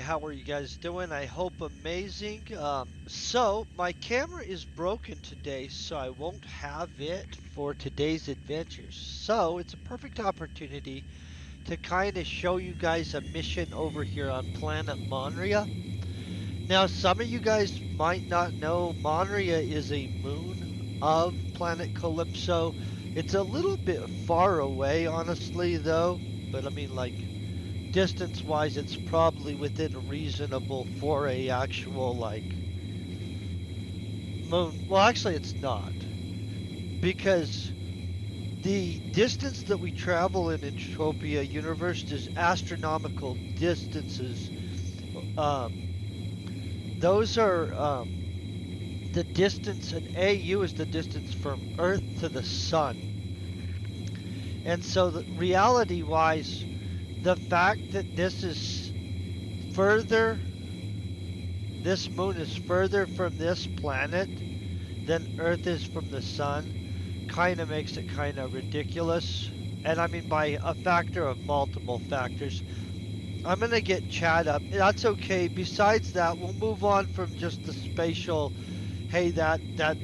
how are you guys doing? I hope amazing. So my camera is broken today, so I won't have it for today's adventures. So it's a perfect opportunity to kind of show you guys a mission over here on planet Monria. Now, some of you guys might not know Monria is a moon of planet Calypso. It's a little bit far away, honestly, though. But I mean, like, distance wise, it's probably within reasonable for a actual like moon. Well, actually, it's not because the distance that we travel in Entropia universe is astronomical distances. Um, those are the distance, and AU is the distance from Earth to the Sun. And so, reality wise, the fact that this moon is further from this planet than Earth is from the sun kind of makes it kind of ridiculous. And I mean, by a factor of multiple factors. I'm going to get Chad up. That's okay. Besides that, we'll move on from just the spatial, hey, that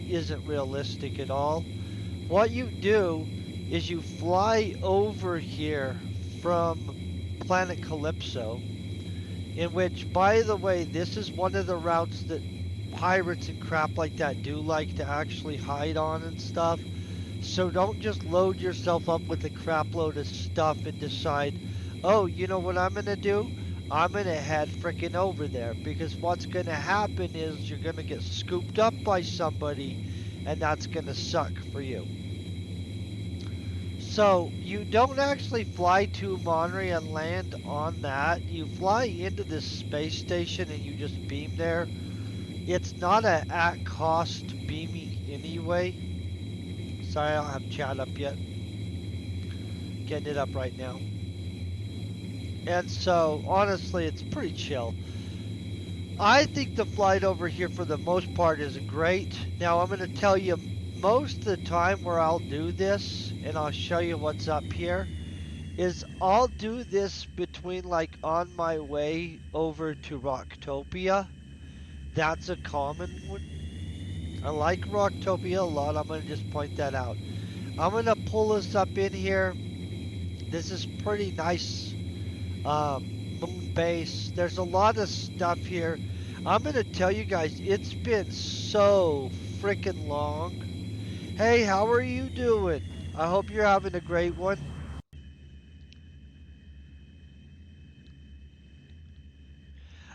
isn't realistic at all. What you do is you fly over here from planet Calypso, in which, by the way, this is one of the routes that pirates and crap like that do like to actually hide on and stuff. So don't just load yourself up with a crap load of stuff and decide, oh, you know what I'm going to do? I'm going to head frickin' over there because what's going to happen is you're going to get scooped up by somebody and that's going to suck for you. So you don't actually fly to Monterey and land on that. You fly into this space station and you just beam there. It's not a at cost beaming anyway. Sorry, I don't have chat up yet. Getting it up right now. And so, honestly, it's pretty chill. I think the flight over here for the most part is great. Now, I'm going to tell you most of the time where I'll do this, and I'll show you what's up here, is I'll do this between like on my way over to Rocktopia. That's a common one. I like Rocktopia a lot. I'm going to just point that out. I'm going to pull this up in here. This is pretty nice moon base. There's a lot of stuff here. I'm going to tell you guys, it's been so freaking long. Hey, how are you doing? I hope you're having a great one.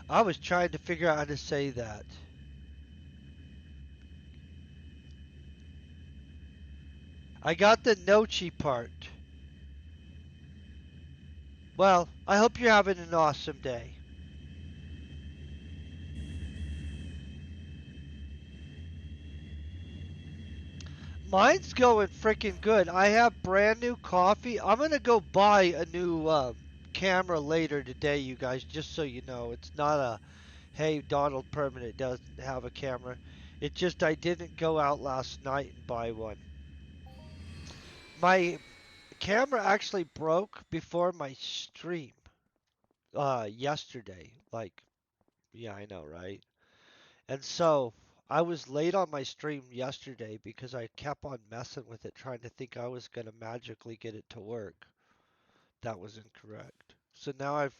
I was trying to figure out how to say that. I got the Nochi part. Well, I hope you're having an awesome day. Mine's going freaking good. I have brand new coffee. I'm gonna go buy a new camera later today, you guys, just so you know. It's not a, hey, Donald Permanent doesn't have a camera. It just I didn't go out last night and buy one. My camera actually broke before my stream yesterday. Like, yeah, I know, right? And so I was late on my stream yesterday because I kept on messing with it, trying to think I was going to magically get it to work. That was incorrect. So now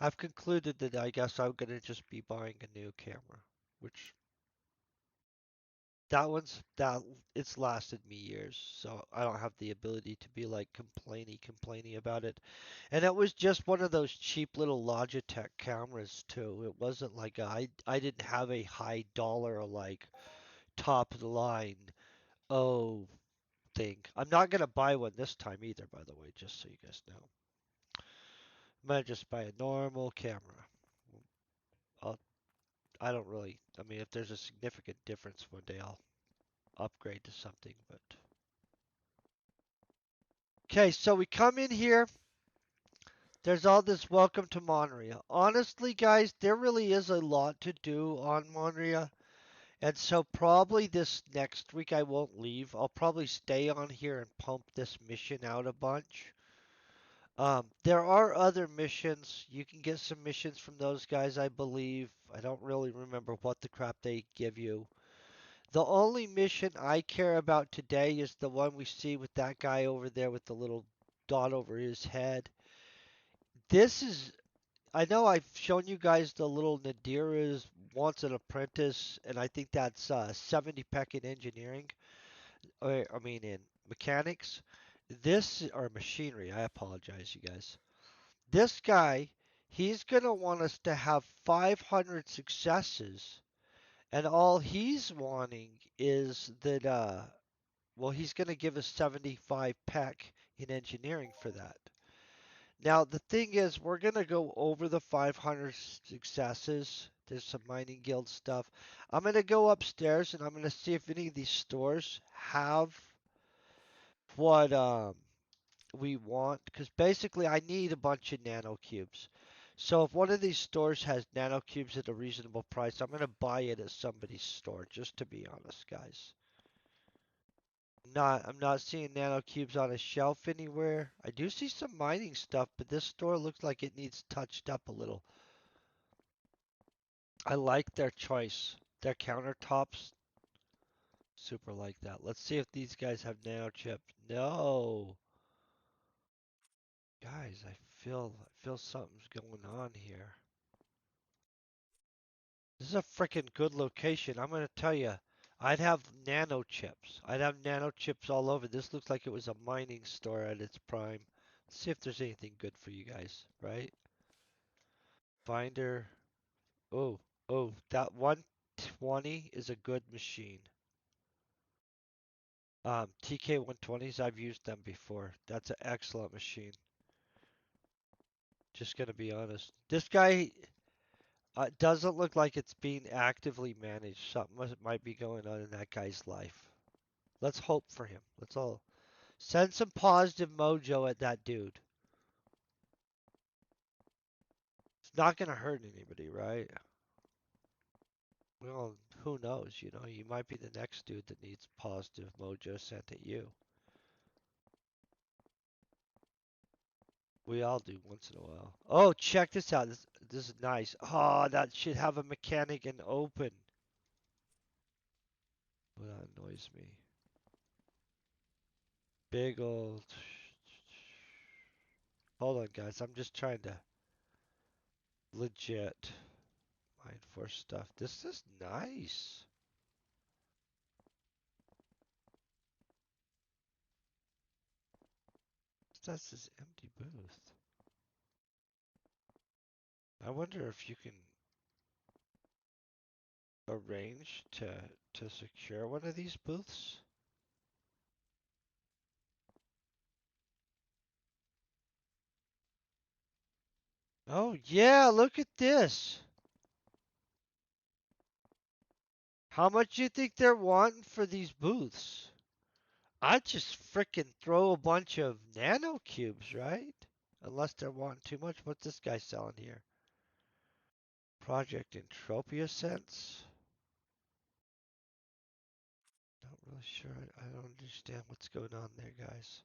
I've concluded that I guess I'm going to just be buying a new camera, which that it's lasted me years, so I don't have the ability to be like complaining about it. And it was just one of those cheap little Logitech cameras too. It wasn't like I didn't have a high dollar like top of the line oh thing. I'm not gonna buy one this time either, by the way, just so you guys know. I'm gonna just buy a normal camera. I'll, I don't really. I mean, if there's a significant difference one day, I'll upgrade to something. But okay, so we come in here. There's all this welcome to Monria. Honestly, guys, there really is a lot to do on Monria. And so probably this next week I won't leave. I'll probably stay on here and pump this mission out a bunch. There are other missions. You can get some missions from those guys, I believe. I don't really remember what the crap they give you. The only mission I care about today is the one we see with that guy over there with the little dot over his head. This is, I know I've shown you guys the little Nadira's wants an apprentice, and I think that's 70 PEC in engineering, or I mean in mechanics. This, or machinery, I apologize, you guys. This guy, he's going to want us to have 500 successes, and all he's wanting is that, well, he's going to give us 75 PEC in engineering for that. Now, the thing is, we're going to go over the 500 successes. There's some mining guild stuff. I'm going to go upstairs and I'm going to see if any of these stores have what we want. Because basically, I need a bunch of nano cubes. So if one of these stores has nano cubes at a reasonable price, I'm going to buy it at somebody's store, just to be honest, guys. I'm not seeing nano cubes on a shelf anywhere. I do see some mining stuff, but this store looks like it needs touched up a little. I like their choice. Their countertops, super like that. Let's see if these guys have nano chips. No. Guys, I feel something's going on here. This is a freaking good location. I'm gonna tell you, I'd have nano chips. I'd have nano chips all over. This looks like it was a mining store at its prime. Let's see if there's anything good for you guys, right? Finder. Oh, oh, that 120 is a good machine. TK 120s, I've used them before. That's an excellent machine. Just gonna be honest. This guy doesn't look like it's being actively managed. Something might be going on in that guy's life. Let's hope for him. Let's all send some positive mojo at that dude. It's not gonna hurt anybody, right? Well, who knows? You know, you might be the next dude that needs positive mojo sent at you. We all do once in a while. Oh, check this out. This is nice. Oh, that should have a mechanic and open. Well, that annoys me. Big old. Hold on, guys. I'm just trying to legit mine for stuff. This is nice. That's this empty booth. I wonder if you can arrange to secure one of these booths. Oh yeah, look at this. How much do you think they're wanting for these booths? I'd just frickin' throw a bunch of nano cubes, right? Unless they're wanting too much. What's this guy selling here? Project Entropia Sense? Not really sure. I don't understand what's going on there, guys.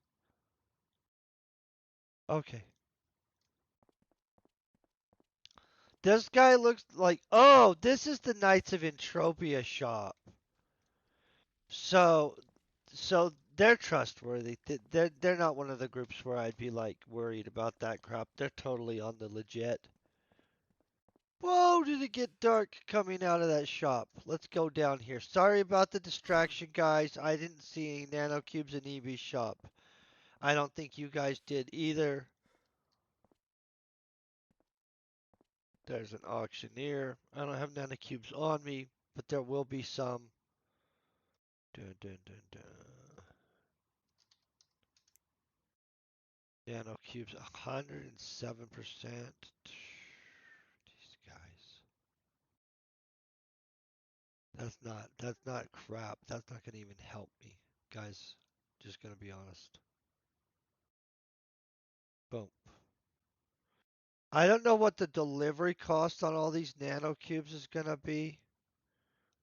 Okay. This guy looks like, oh, this is the Knights of Entropia shop. So, so they're trustworthy. They're not one of the groups where I'd be like worried about that crap. They're totally on the legit. Whoa, did it get dark coming out of that shop? Let's go down here. Sorry about the distraction, guys. I didn't see any nanocubes in EB's shop. I don't think you guys did either. There's an auctioneer. I don't have nanocubes on me, but there will be some. Dun, dun, dun, dun. Nanocubes, 107%. These guys. That's not crap. That's not gonna even help me. Guys, just gonna be honest. Boom. I don't know what the delivery cost on all these nanocubes is gonna be.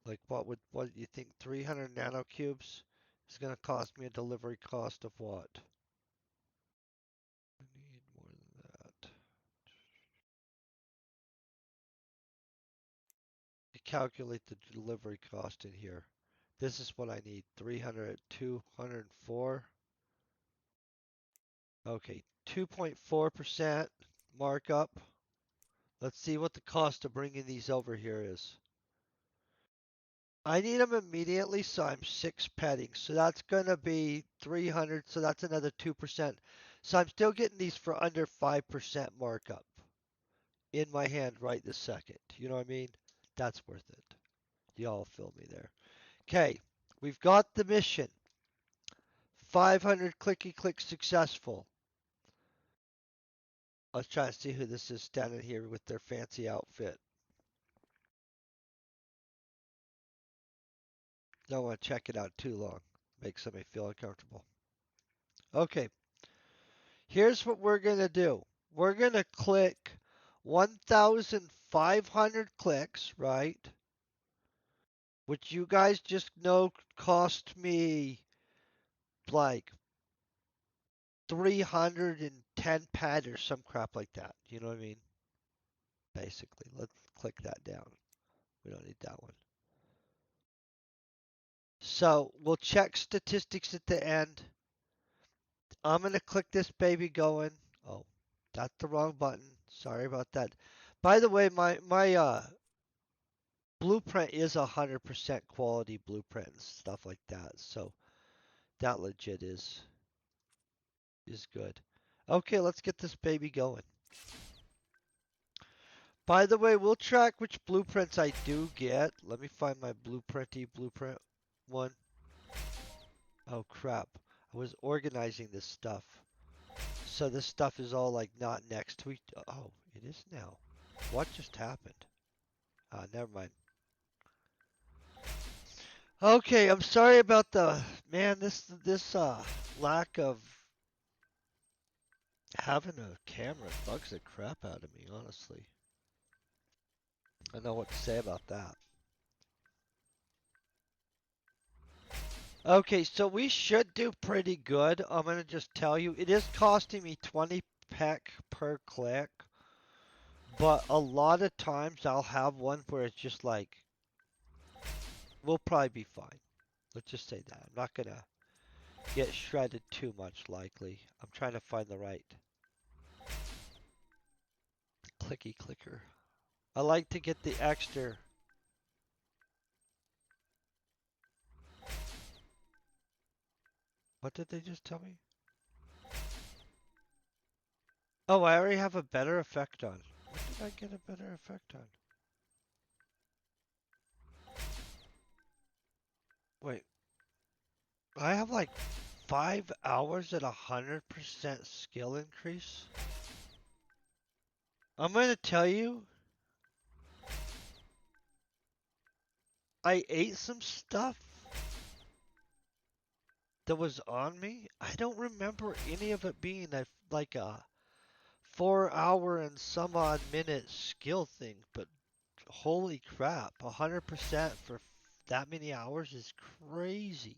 Like what you think 300 nanocubes is gonna cost me a delivery cost of what? I need more calculate the delivery cost in here. This is what I need. 300 at 204. Okay, 2.4% markup. Let's see what the cost of bringing these over here is. I need them immediately, so I'm 6 petting. So that's going to be 300, so that's another 2%. So I'm still getting these for under 5% markup in my hand right this second. You know what I mean? That's worth it. Y'all feel me there. Okay, we've got the mission. 500 clicky click successful. Let's try to see who this is standing here with their fancy outfit. Don't want to check it out too long. Make somebody feel uncomfortable. Okay, here's what we're going to do. We're going to click 1,500 clicks, right? Which you guys just know cost me like 310 pad or some crap like that. You know what I mean? Basically, let's click that down. We don't need that one. So we'll check statistics at the end. I'm going to click this baby going. Oh, that's the wrong button. Sorry about that. By the way, my blueprint is 100% quality blueprint and stuff like that. So that legit is good. Okay, let's get this baby going. By the way, we'll track which blueprints I do get. Let me find my blueprint one. Oh crap. I was organizing this stuff. So this stuff is all like not next to each. Oh, it is now. What just happened? Never mind. Okay, I'm sorry about the man. This lack of having a camera bugs the crap out of me. Honestly, I don't know what to say about that. Okay, so we should do pretty good. I'm gonna just tell you, it is costing me 20 PEC per click, but a lot of times I'll have one where it's just like, we'll probably be fine. Let's just say that. I'm not gonna get shredded too much likely. I'm trying to find the right clicky clicker. I like to get the extra. What did they just tell me? Oh, I already have a better effect on. What did I get a better effect on? Wait, I have like 5 hours at 100% skill increase? I'm gonna tell you, I ate some stuff that was on me. I don't remember any of it being like a 4 hour and some odd minute skill thing, but holy crap, 100% for that many hours is crazy.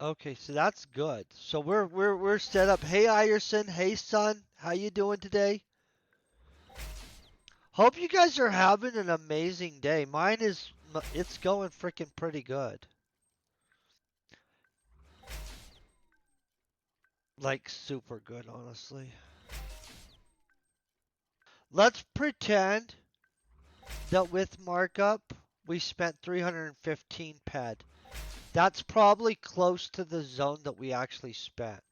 Okay, so that's good. So we're set up. Hey Iverson, hey son, how you doing today? Hope you guys are having an amazing day. Mine is it's going freaking pretty good. Like super good, honestly. Let's pretend that with markup we spent 315 pad. That's probably close to the zone that we actually spent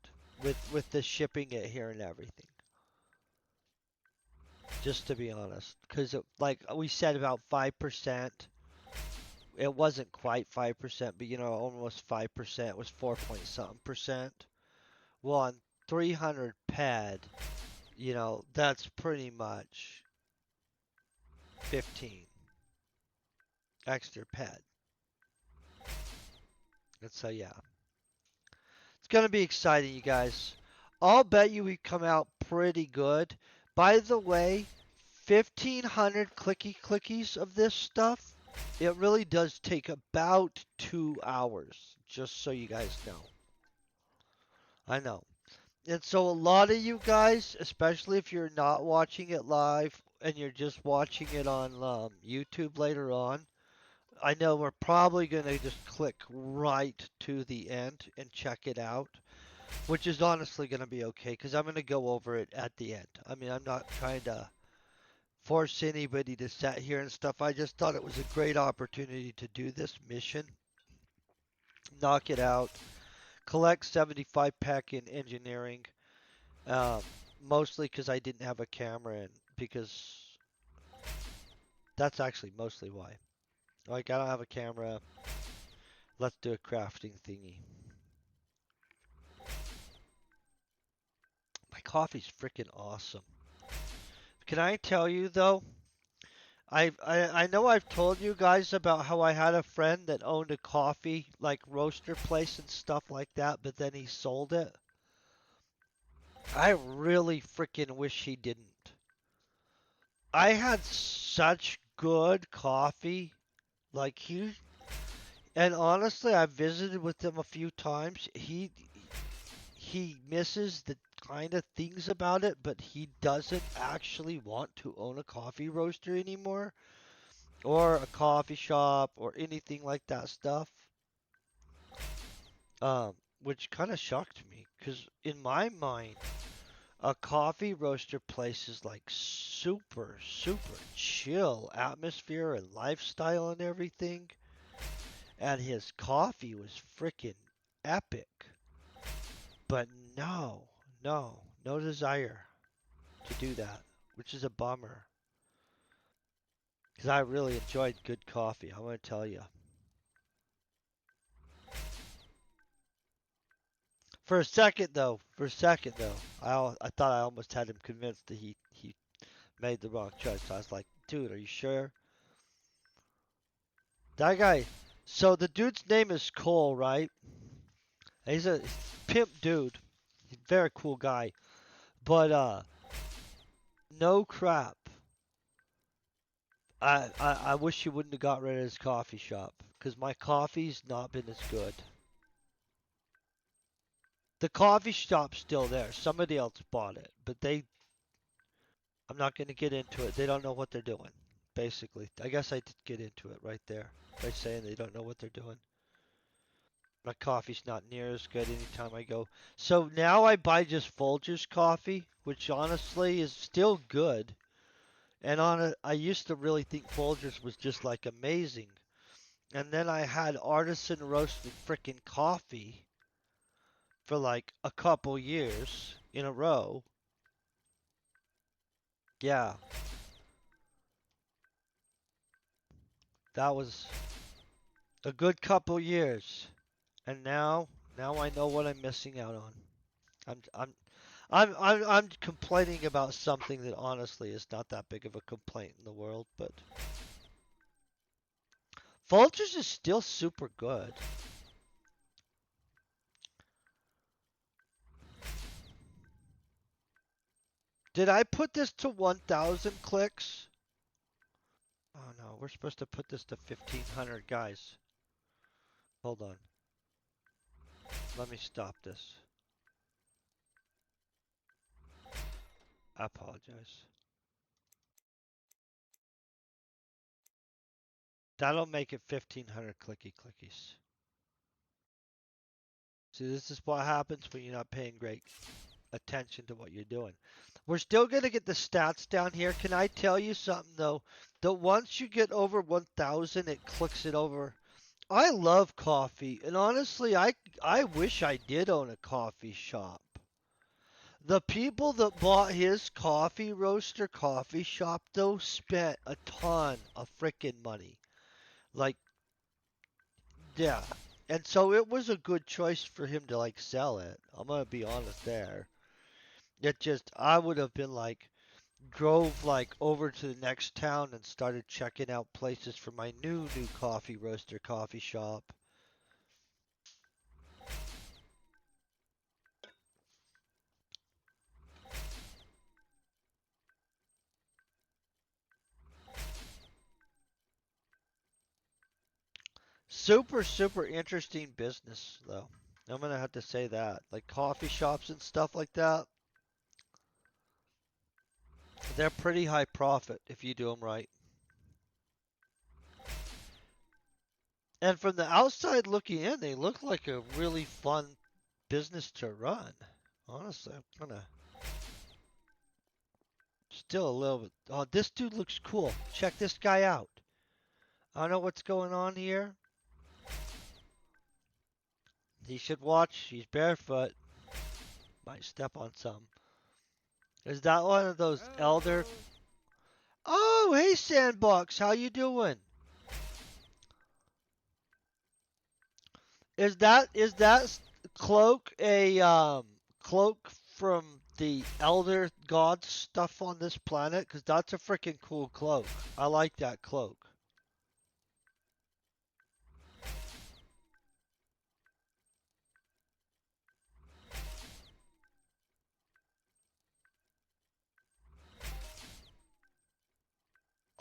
with the shipping it here and everything. Just to be honest, because like we said about 5%. It wasn't quite 5%, but you know, almost 5%. It was 4 point something percent. Well, on 300 pad, you know, that's pretty much 15 extra pad. And so, yeah, it's going to be exciting, you guys. I'll bet you we come out pretty good. By the way, 1,500 clicky clickies of this stuff, it really does take about 2 hours, just so you guys know. I know. And so a lot of you guys, especially if you're not watching it live and you're just watching it on YouTube later on, I know we're probably going to just click right to the end and check it out, which is honestly going to be okay because I'm going to go over it at the end. I mean, I'm not trying to force anybody to sit here and stuff. I just thought it was a great opportunity to do this mission, knock it out, collect 75 pack in engineering, um, mostly because I didn't have a camera and because that's actually mostly why. Like, I don't have a camera. Let's do a crafting thingy. My coffee's freaking awesome. Can I tell you though? I know I've told you guys about how I had a friend that owned a coffee like roaster place and stuff like that, but then he sold it. I really freaking wish he didn't. I had such good coffee. Like and honestly, I visited with him a few times. He misses the kind of things about it, but he doesn't actually want to own a coffee roaster anymore or a coffee shop or anything like that stuff. Which kind of shocked me because in my mind, a coffee roaster place is like super, super chill atmosphere and lifestyle and everything. And his coffee was freaking epic. But no desire to do that, which is a bummer. Because I really enjoyed good coffee, I want to tell you. For a second though, I thought I almost had him convinced that he made the wrong choice. So I was like, dude, are you sure? That guy. So the dude's name is Cole, right? He's a pimp dude. He's a very cool guy. But no crap. I wish he wouldn't have got rid of his coffee shop because my coffee's not been as good. The coffee shop's still there. Somebody else bought it, but I'm not going to get into it. They don't know what they're doing. Basically, I guess I did get into it right there by saying they don't know what they're doing. My coffee's not near as good anytime I go. So now I buy just Folgers coffee, which honestly is still good. And I used to really think Folgers was just like amazing. And then I had artisan roasted frickin' coffee for like a couple years in a row. Yeah, that was a good couple years. And now I know what I'm missing out on. I'm I'm I'm complaining about something that honestly is not that big of a complaint in the world, but Folgers is still super good. Did I put this to 1,000 clicks? Oh no, we're supposed to put this to 1,500, guys. Hold on. Let me stop this. I apologize. That'll make it 1,500 clicky clickies. See, this is what happens when you're not paying great attention to what you're doing. We're still going to get the stats down here. Can I tell you something, though? That once you get over 1,000, it clicks it over. I love coffee, and honestly, I wish I did own a coffee shop. The people that bought his coffee roaster coffee shop, though, spent a ton of freaking money. Like, yeah. And so it was a good choice for him to like sell it. I'm gonna be honest there. It just I would have been like drove like over to the next town and started checking out places for my new coffee roaster coffee shop. Super interesting business though. I'm gonna have to say that. Like coffee shops and stuff like that, they're pretty high profit if you do them right. And from the outside looking in, they look like a really fun business to run. Honestly, I'm kind of still a little bit. Oh, this dude looks cool. Check this guy out. I don't know what's going on here. He should watch. He's barefoot. Might step on some. Is that one of those elder? Oh, hey, Sandbox. How you doing? Is that cloak a cloak from the elder god stuff on this planet? Cause that's a freaking cool cloak. I like that cloak.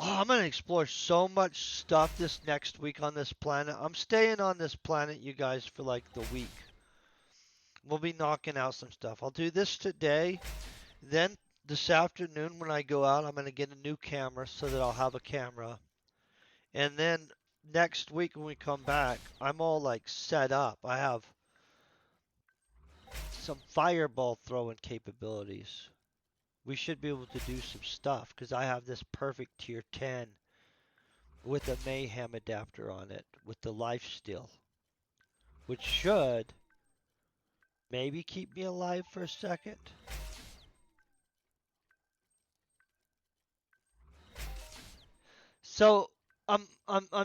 Oh, I'm gonna explore so much stuff this next week on this planet. I'm staying on this planet, you guys, for like the week. We'll be knocking out some stuff. I'll do this today. Then this afternoon when I go out, I'm gonna get a new camera so that I'll have a camera. And then next week when we come back, I'm all like set up. I have some fireball throwing capabilities. We should be able to do some stuff because I have this perfect tier 10 with a mayhem adapter on it with the life steal, which should maybe keep me alive for a second. So I'm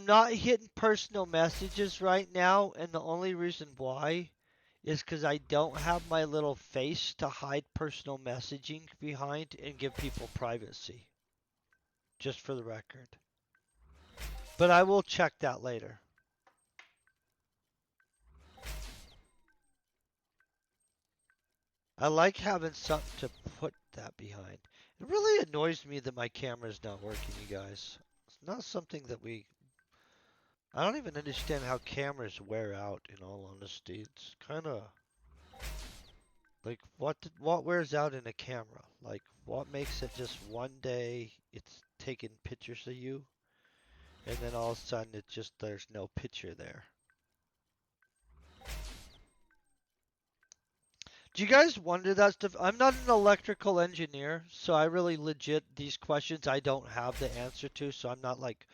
not hitting personal messages right now, and the only reason why is because I don't have my little face to hide personal messaging behind and give people privacy, just for the record. But I will check that later. I like having something to put that behind. It really annoys me that my camera's not working, you guys. It's not something that we. I don't even understand how cameras wear out, in all honesty. It's kind of like what wears out in a camera? Like what makes it just one day it's taking pictures of you and then all of a sudden it just there's no picture there. Do you guys wonder that stuff? I'm not an electrical engineer, so I really legit these questions I don't have the answer to, so I'm not like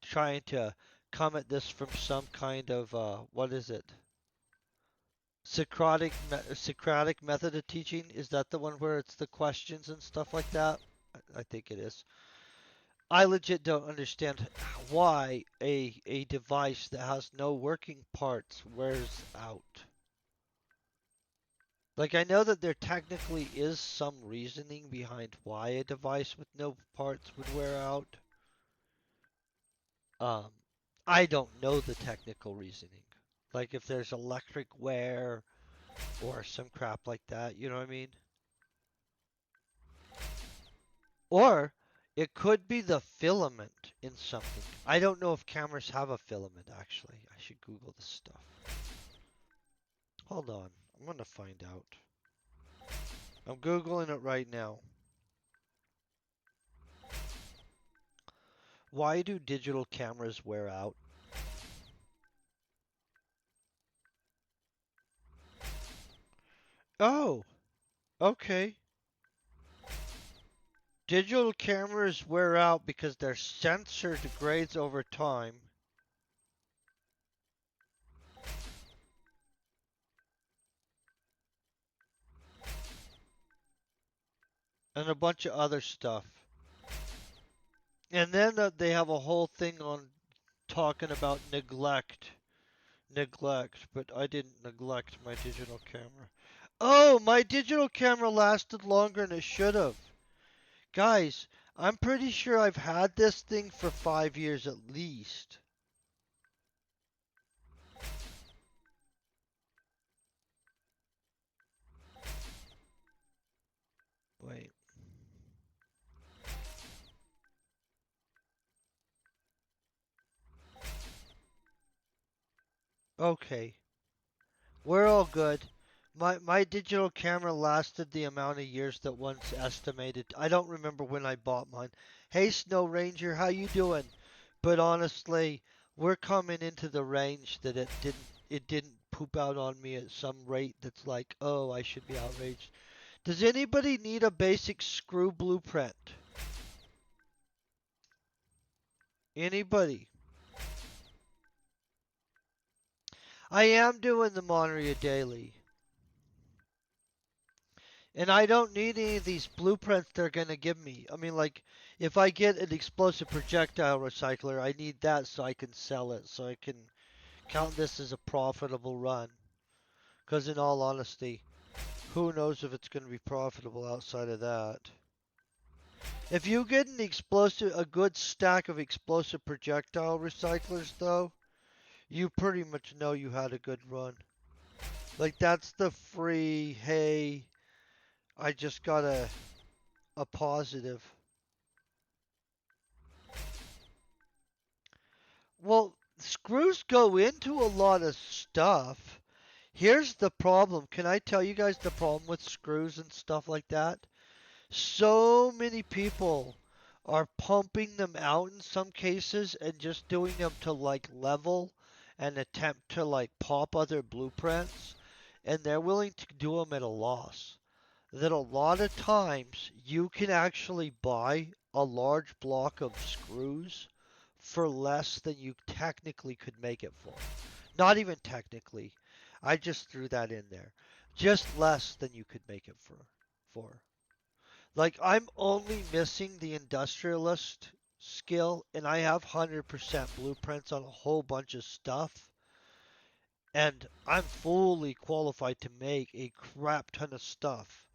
trying to come at this from some kind of what is it? Socratic method of teaching? Is that the one where it's the questions and stuff like that? I think it is. I legit don't understand why a device that has no working parts wears out. Like I know that there technically is some reasoning behind why a device with no parts would wear out. Um, I don't know the technical reasoning. Like if there's electric wear or some crap like that, you know what I mean? Or it could be the filament in something. I don't know if cameras have a filament actually. I should Google this stuff. Hold on. I'm gonna find out. I'm Googling it right now. Why do digital cameras wear out? Oh, okay. Digital cameras wear out because their sensor degrades over time and a bunch of other stuff. And then they have a whole thing on talking about neglect. Neglect, but I didn't neglect my digital camera. Oh, my digital camera lasted longer than it should have. Guys, I'm pretty sure I've had this thing for 5 years at least. Wait. Okay. We're all good. My digital camera lasted the amount of years that once estimated. I don't remember when I bought mine. Hey Snow Ranger, how you doing? But honestly, we're coming into the range that it didn't poop out on me at some rate that's like, oh, I should be outraged. Does anybody need a basic screw blueprint? Anybody? I am doing the Monria daily. And I don't need any of these blueprints they're going to give me. I mean, like, if I get an explosive projectile recycler, I need that so I can sell it, so I can count this as a profitable run. Because, in all honesty, who knows if it's going to be profitable outside of that. If you get a good stack of explosive projectile recyclers, though, you pretty much know you had a good run. Like, that's the free, hey, I just got a positive. Well, screws go into a lot of stuff. Here's the problem. Can I tell you guys the problem with screws and stuff like that? So many people are pumping them out in some cases and just doing them to like level and attempt to like pop other blueprints, and they're willing to do them at a loss. That a lot of times you can actually buy a large block of screws for less than you technically could make it for. Not even technically. I just threw that in there. Just less than you could make it for. Like I'm only missing the industrialist skill and I have 100% blueprints on a whole bunch of stuff and I'm fully qualified to make a crap ton of stuff.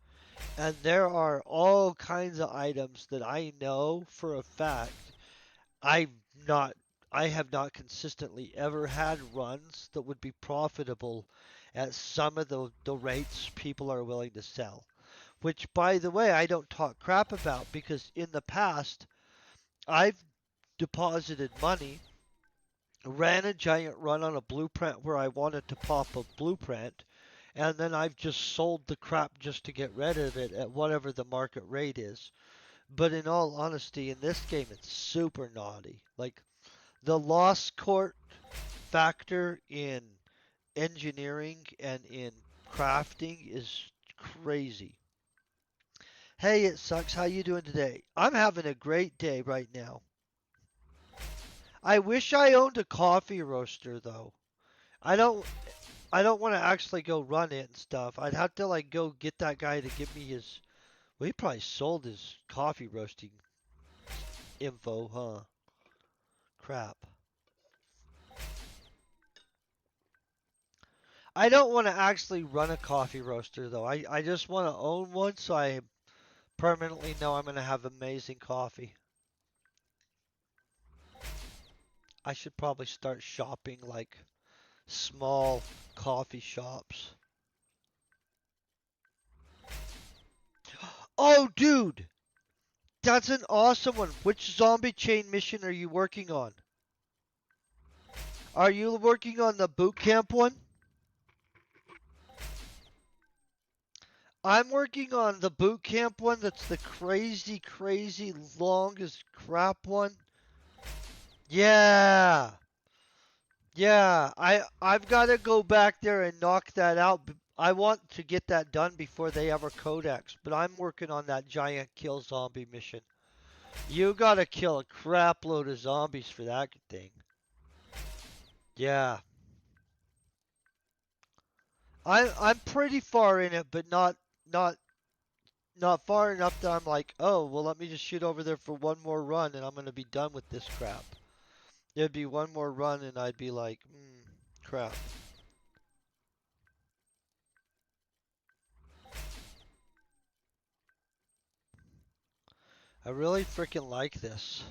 And there are all kinds of items that I know for a fact I've not I have not consistently ever had runs that would be profitable at some of the rates people are willing to sell. Which by the way I don't talk crap about because in the past I've deposited money, ran a giant run on a blueprint where I wanted to pop a blueprint, and then I've just sold the crap just to get rid of it at whatever the market rate is. But in all honesty, in this game, it's super naughty. Like, the loss court factor in engineering and in crafting is crazy. Hey, it sucks. How you doing today? I'm having a great day right now. I wish I owned a coffee roaster though. I don't I don't want to actually go run it and stuff. I'd have to like go get that guy to give me his. Well, he probably sold his coffee roasting info, huh? Crap. I don't want to actually run a coffee roaster though. I just want to own one so I permanently know I'm going to have amazing coffee. I should probably start shopping like small coffee shops. Oh, dude, that's an awesome one. Which zombie chain mission are you working on? Are you working on the boot camp one? I'm working on the boot camp one that's the crazy, crazy long as crap one. Yeah. Yeah, I've got to go back there and knock that out. I want to get that done before they ever codex, but I'm working on that giant kill zombie mission. You got to kill a crap load of zombies for that thing. Yeah. I'm pretty far in it, but not not far enough that I'm like, "Oh, well let me just shoot over there for one more run and I'm going to be done with this crap." There'd be one more run and I'd be like, crap." I really freaking like this.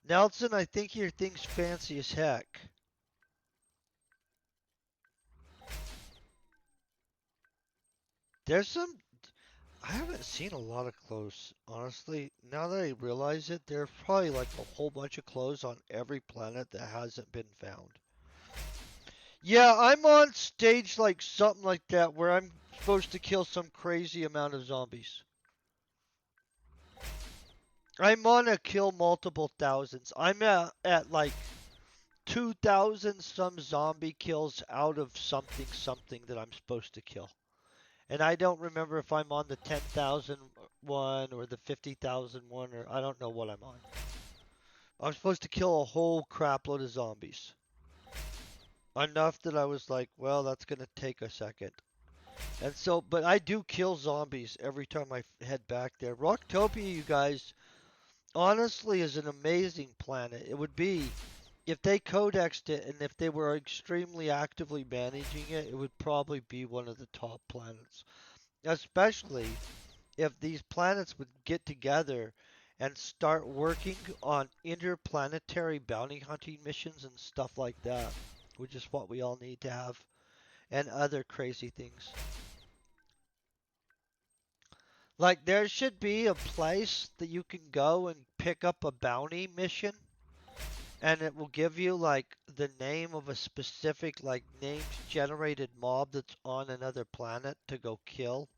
Nelson, I think your thing's fancy as heck. There's some. I haven't seen a lot of clothes, honestly. Now that I realize it, there's probably like a whole bunch of clothes on every planet that hasn't been found. Yeah, I'm on stage like something like that where I'm supposed to kill some crazy amount of zombies. I'm on a kill multiple thousands. I'm at like 2,000 some zombie kills out of something something that I'm supposed to kill. And I don't remember if I'm on the 10,000 one or the 50,000 one, or I don't know what I'm on. I'm supposed to kill a whole crapload of zombies. Enough that I was like, well, that's going to take a second. And so, but I do kill zombies every time I head back there. Rocktopia, you guys, honestly is an amazing planet. It would be, if they codexed it and if they were extremely actively managing it, it would probably be one of the top planets. Especially if these planets would get together and start working on interplanetary bounty hunting missions and stuff like that, which is what we all need to have, and other crazy things. Like, there should be a place that you can go and pick up a bounty mission, and it will give you, like, the name of a specific, like, named generated mob that's on another planet to go kill.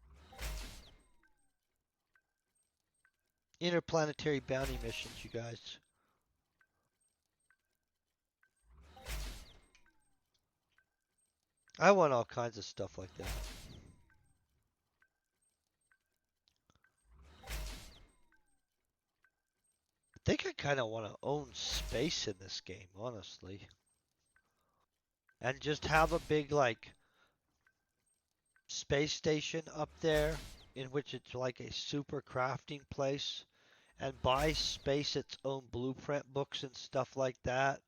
Interplanetary bounty missions, you guys. I want all kinds of stuff like that. I think I kind of want to own space in this game, honestly. And just have a big, like, space station up there in which it's like a super crafting place, and buy space its own blueprint books and stuff like that,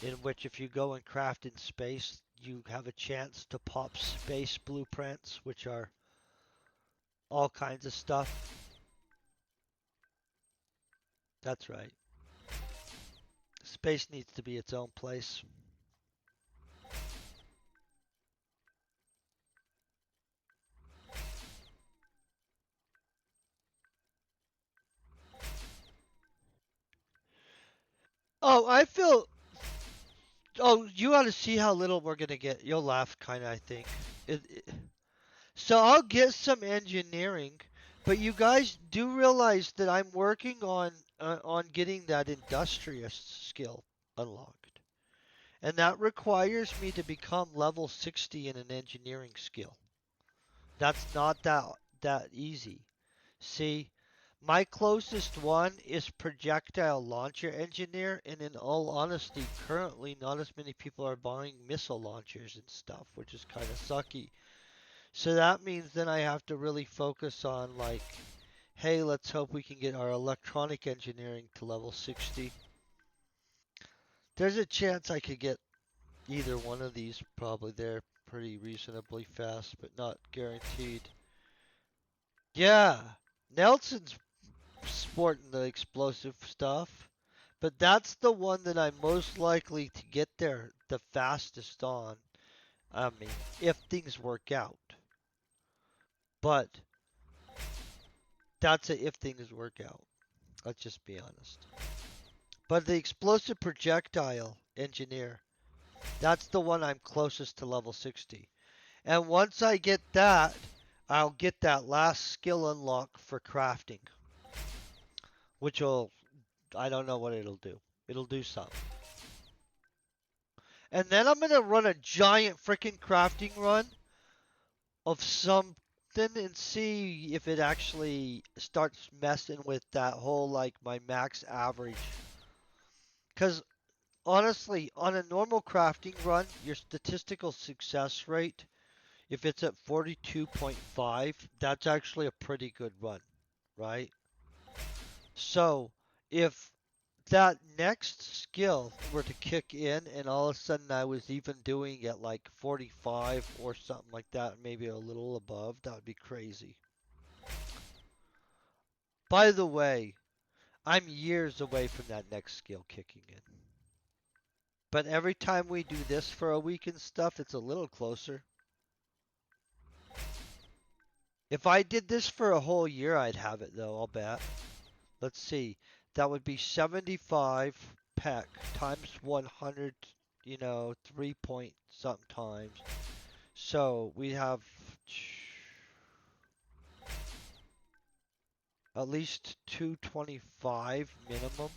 in which if you go and craft in space, you have a chance to pop space blueprints, which are all kinds of stuff. That's right. Space needs to be its own place. Oh, I feel. Oh, you ought to see how little we're gonna get. You'll laugh, kind of. I think. So I'll get some engineering, but you guys do realize that I'm working on getting that industrious skill unlocked, and that requires me to become level 60 in an engineering skill. That's not that easy. See, my closest one is projectile launcher engineer, and in all honesty, currently not as many people are buying missile launchers and stuff, which is kind of sucky. So that means then I have to really focus on, like, hey, let's hope we can get our electronic engineering to level 60. There's a chance I could get either one of these probably there pretty reasonably fast, but not guaranteed. Yeah, Nelson's sporting the explosive stuff, but that's the one that I'm most likely to get there the fastest on. I mean, if things work out. But that's a if things work out. Let's just be honest. But the explosive projectile engineer, that's the one I'm closest to level 60. And once I get that, I'll get that last skill unlock for crafting, which will, I don't know what it'll do. It'll do something. And then I'm going to run a giant freaking crafting run of something and see if it actually starts messing with that whole, like, my max average. Because honestly, on a normal crafting run, your statistical success rate, if it's at 42.5, that's actually a pretty good run, right? So, if that next skill were to kick in and all of a sudden I was even doing at like 45 or something like that, maybe a little above, that would be crazy. By the way, I'm years away from that next skill kicking in. But every time we do this for a week and stuff, it's a little closer. If I did this for a whole year, I'd have it though, I'll bet. Let's see. That would be 75 PEC times 100. 3 point something times. So we have at least 225 minimum.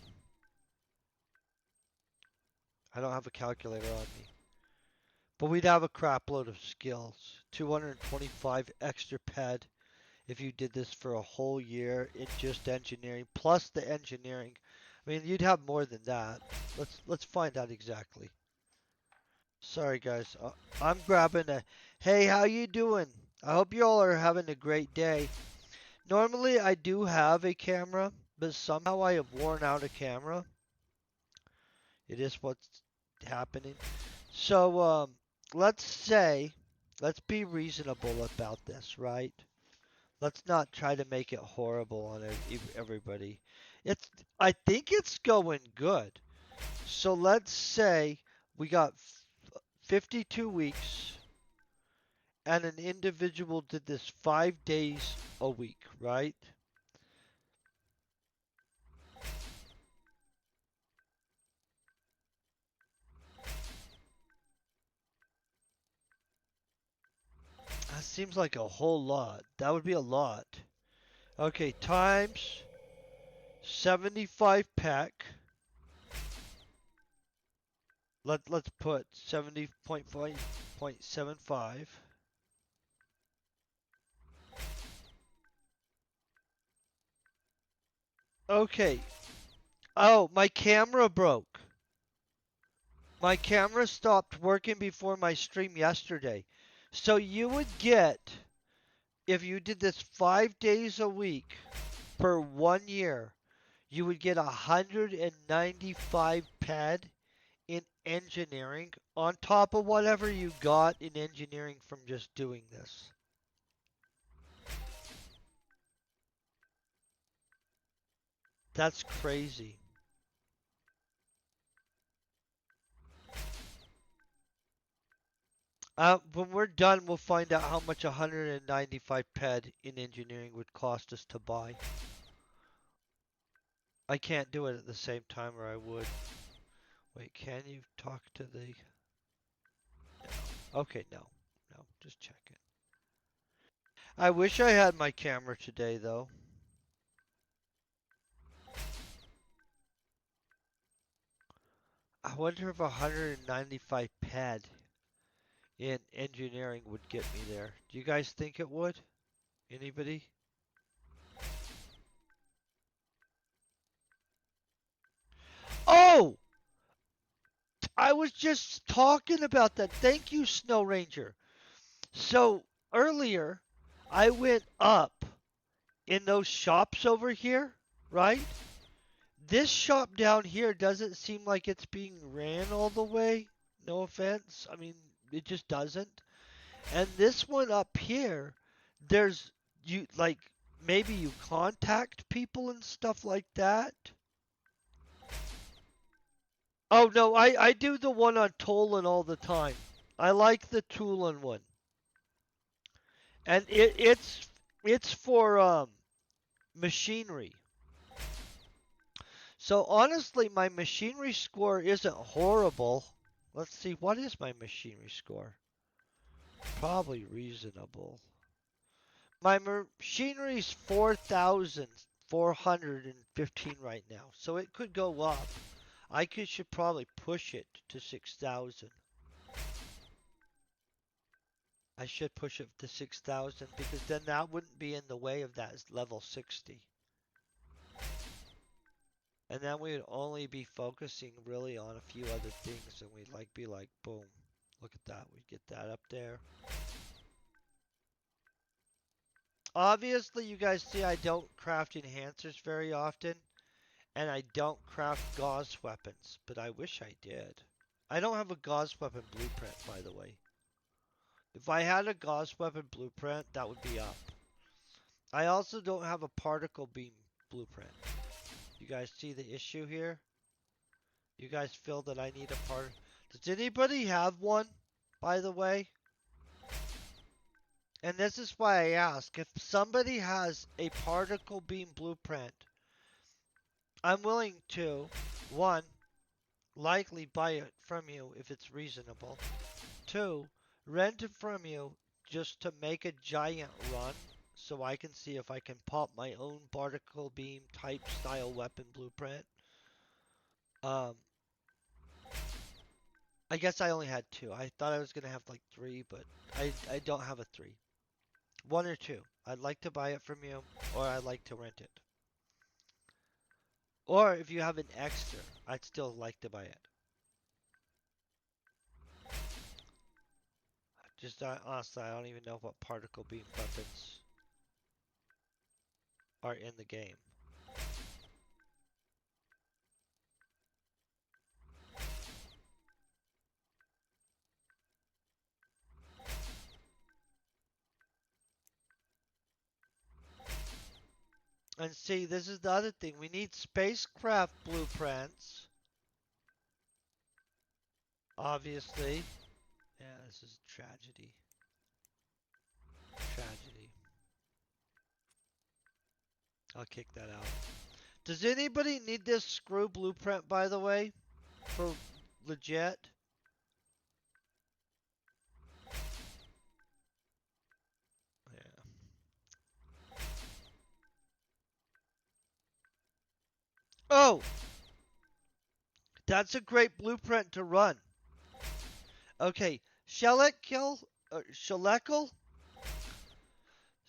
I don't have a calculator on me. But we'd have a crap load of skills. 225 extra ped if you did this for a whole year in just engineering, plus the engineering. I mean, you'd have more than that. Let's find out exactly. Sorry guys, I'm grabbing a. Hey, how you doing? I hope you all are having a great day. Normally I do have a camera, but somehow I have worn out a camera. It is what's happening. So let's say, let's be reasonable about this, right? Let's not try to make it horrible on everybody. It's, I think it's going good. So let's say we got 52 weeks and an individual did this 5 days a week, right? That seems like a whole lot. That would be a lot. Okay, times 75 PEC. Let's put 70.5.75. Okay. Oh, my camera broke. My camera stopped working before my stream yesterday. So you would get, if you did this 5 days a week for 1 year, you would get 195 ped in engineering on top of whatever you got in engineering from just doing this. That's crazy. When we're done, we'll find out how much 195 ped in engineering would cost us to buy. I can't do it at the same time or I would. Wait, can you talk to the... No. Okay, no. No, just check it. I wish I had my camera today, though. I wonder if 195 ped in engineering would get me there. Do you guys think it would? Anybody? Oh! I was just talking about that. Thank you, Snow Ranger. So, earlier, I went up in those shops over here, right? This shop down here doesn't seem like it's being ran all the way. No offense. I mean, it just doesn't. And this one up here, there's you like maybe you contact people and stuff like that. Oh no, I do the one on Tolan all the time. I like the Tolan one. And it's for machinery. So honestly, my machinery score isn't horrible. Let's see, what is my machinery score? Probably reasonable. My machinery's 4,415 right now, so it could go up. Should probably push it to 6,000. I should push it to 6,000 because then that wouldn't be in the way of that level 60. And then we would only be focusing really on a few other things and we'd be like, boom, look at that. We'd get that up there. Obviously, you guys see I don't craft enhancers very often. And I don't craft gauze weapons, but I wish I did. I don't have a gauze weapon blueprint, by the way. If I had a gauze weapon blueprint, that would be up. I also don't have a particle beam blueprint. You guys see the issue here? You guys feel that I need a part? Does anybody have one, by the way? And this is why I ask. If somebody has a particle beam blueprint, I'm willing to, one, likely buy it from you if it's reasonable. Two, rent it from you just to make a giant run so I can see if I can pop my own particle beam type style weapon blueprint. Um, I guess I only had two. I thought I was gonna have like three, but I don't have a three. One or two. I'd like to buy it from you, or I'd like to rent it. Or if you have an extra, I'd still like to buy it. Just honestly, I don't even know what particle beam weapons are in the game. And see, this is the other thing. We need spacecraft blueprints, obviously. Yeah, this is tragedy. Tragedy. I'll kick that out. Does anybody need this screw blueprint, by the way? For legit? Yeah. Oh! That's a great blueprint to run. Okay, Shellekil?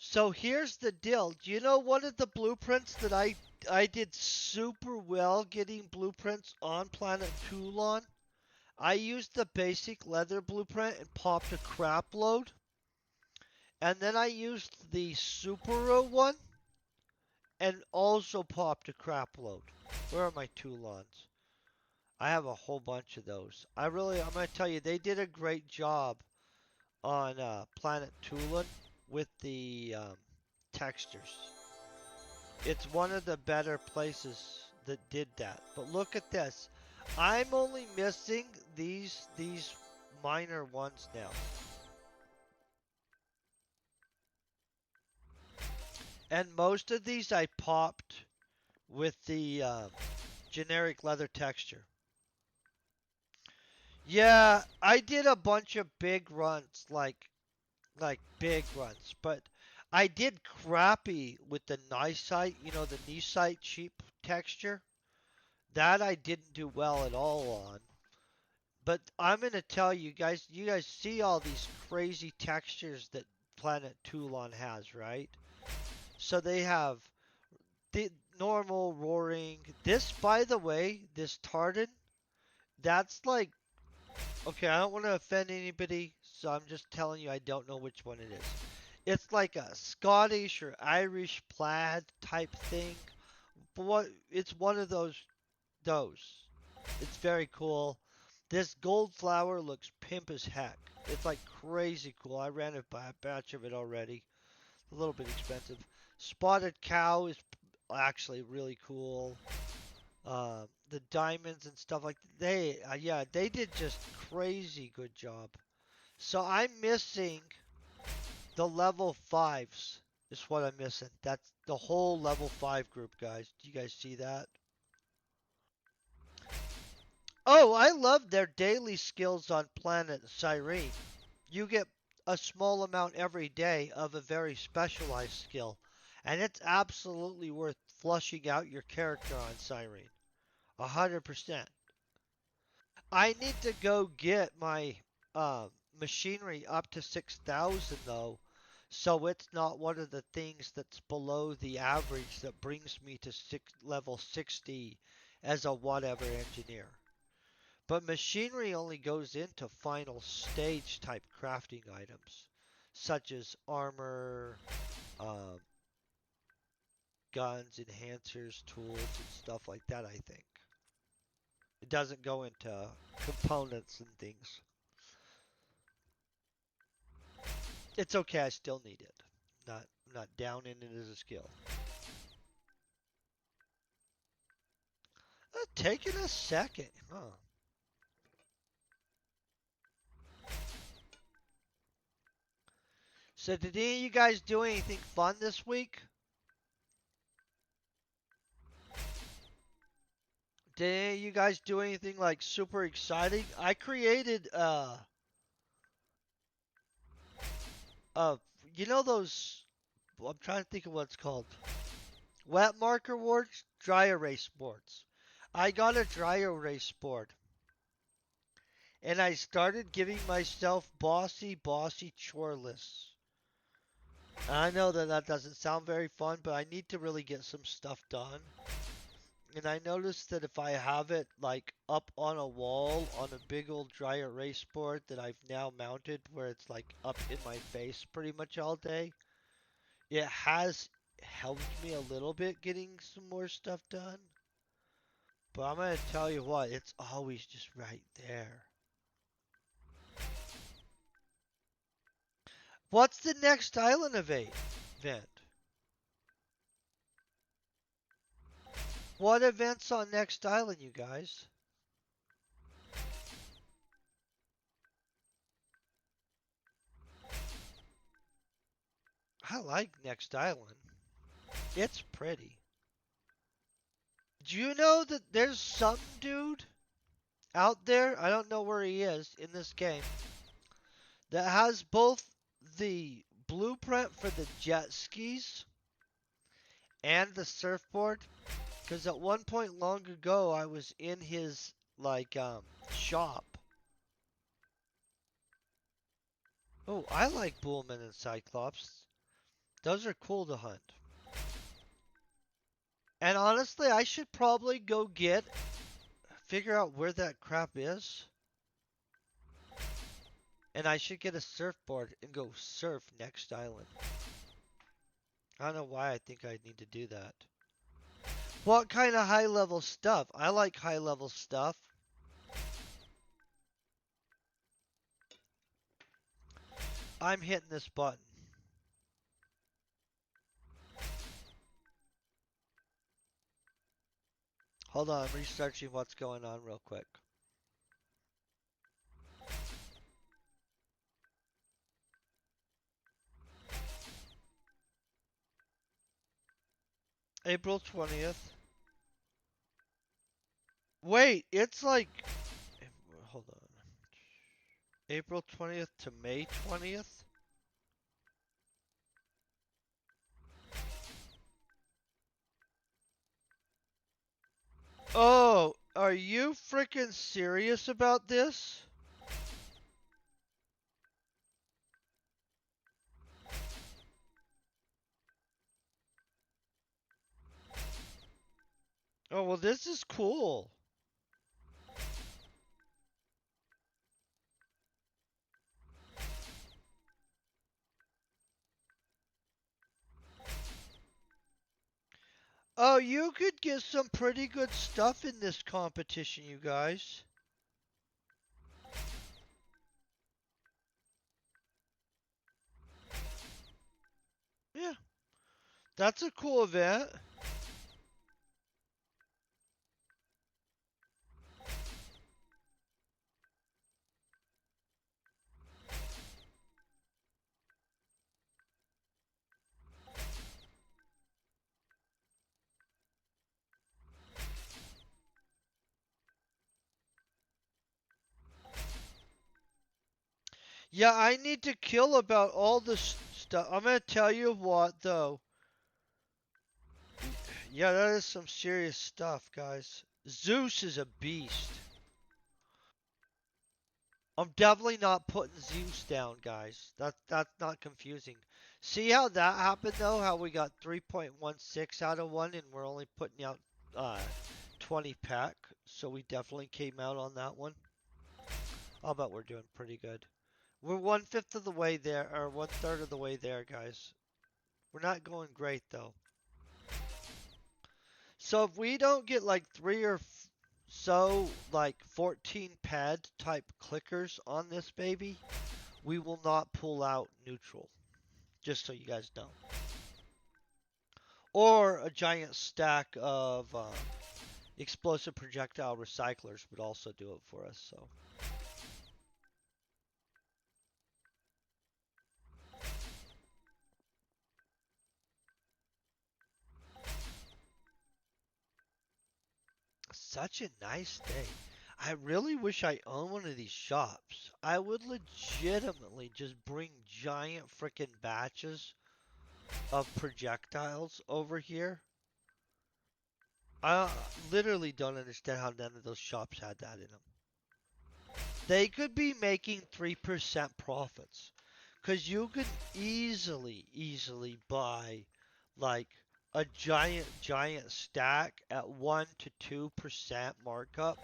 So here's the deal. Do you know one of the blueprints that I did super well getting blueprints on planet Toulon? I used the basic leather blueprint and popped a crap load. And then I used the Supera one and also popped a crap load. Where are my Toulons? I have a whole bunch of those. I'm going to tell you, they did a great job on Planet Toulon with the textures. It's one of the better places that did that. But look at this. I'm only missing these minor ones now. And most of these I popped with the generic leather texture. Yeah, I did a bunch of big runs, like big runs, but I did crappy with the Nicite, the Nicite cheap texture. That I didn't do well at all on. But I'm gonna tell you guys see all these crazy textures that Planet Toulon has, right? So they have the normal roaring. This, by the way, this tartan, that's like, okay, I don't want to offend anybody, so I'm just telling you I don't know which one it is. It's like a Scottish or Irish plaid type thing. But it's one of those. It's very cool. This gold flower looks pimp as heck. It's like crazy cool. I ran a batch of it already. A little bit expensive. Spotted cow is actually really cool. The diamonds and stuff like yeah, they did just crazy good job. So I'm missing the level fives. Is what I'm missing. That's the whole level 5 group, guys. Do you guys see that? Oh, I love their daily skills on planet Cyrene. You get a small amount every day of a very specialized skill, and it's absolutely worth flushing out your character on Cyrene. 100%. I need to go get my machinery up to 6,000 though, so it's not one of the things that's below the average that brings me to level 60 as a whatever engineer. But machinery only goes into final stage type crafting items, such as armor, um, guns, enhancers, tools, and stuff like that, I think. It doesn't go into components and things. It's okay, I still need it. Not down in it as a skill. Taking a second, huh? So did any of you guys do anything fun this week? Did you guys do anything like super exciting? I created uh you know those I'm trying to think of what it's called. Wet marker boards, dry erase boards. I got a dry erase board and I started giving myself bossy chore lists. I know that that doesn't sound very fun, but I need to really get some stuff done. And I noticed that if I have it like up on a wall on a big old dry erase board that I've now mounted where it's like up in my face pretty much all day, it has helped me a little bit getting some more stuff done. But I'm gonna tell you what, it's always just right there. What's the next island event? What events on next island, you guys? I like next island. It's pretty. Do you know that there's some dude out there, I don't know where he is in this game, that has both the blueprint for the jet skis and the surfboard? Because at one point long ago, I was in his shop. Oh, I like Bullman and Cyclops. Those are cool to hunt. And honestly, I should probably go figure out where that crap is. And I should get a surfboard and go surf next island. I don't know why I think I need to do that. What kind of high level stuff? I like high level stuff. I'm hitting this button. Hold on, I'm researching what's going on real quick. April 20th. Wait, it's like. Hold on. April 20th to May 20th? Oh, are you freaking serious about this? Oh, well, this is cool. Oh, you could get some pretty good stuff in this competition, you guys. Yeah, that's a cool event. Yeah, I need to kill about all the stuff. I'm gonna tell you what, though. Yeah, that is some serious stuff, guys. Zeus is a beast. I'm definitely not putting Zeus down, guys. That's not confusing. See how that happened though? How we got 3.16 out of one, and we're only putting out uh 20 pack. So we definitely came out on that one. I'll bet we're doing pretty good. We're 1/5 of the way there, or 1/3 of the way there, guys. We're not going great though. So if we don't get like three or so like 14 pad type clickers on this baby, we will not pull out neutral. Just so you guys know. Or a giant stack of explosive projectile recyclers would also do it for us. So Such a nice day. I really wish I owned one of these shops. I would legitimately just bring giant frickin' batches of projectiles over here. I literally don't understand how none of those shops had that in them. They could be making 3% profits. Because you could easily buy like a giant stack at 1 to 2% markup.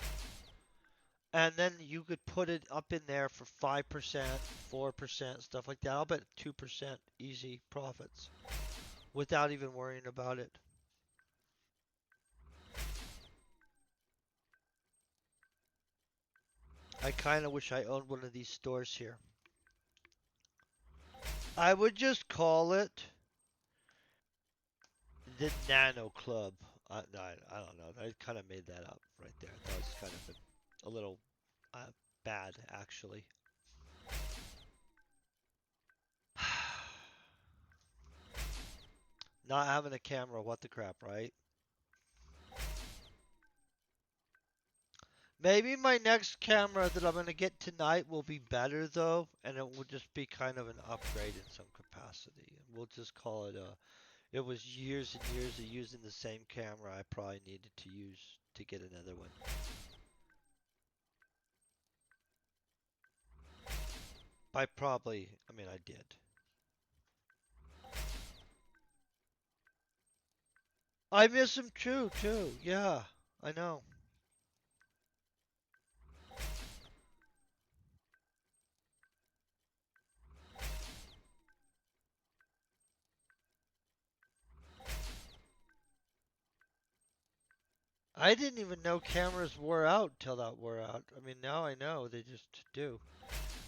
And then you could put it up in there for 5%, 4%, stuff like that. I'll bet 2% easy profits without even worrying about it. I kind of wish I owned one of these stores here. I would just call it the Nano Club. No, I don't know. I kind of made that up right there. That was kind of a little uh, bad, actually. Not having a camera, what the crap, right? Maybe my next camera that I'm going to get tonight will be better, though, and it will just be kind of an upgrade in some capacity. We'll just call it a. It was years and years of using the same camera I probably needed to use to get another one. I mean, I did. I miss him too. Yeah, I know. I didn't even know cameras wore out till that wore out. I mean, now I know they just do.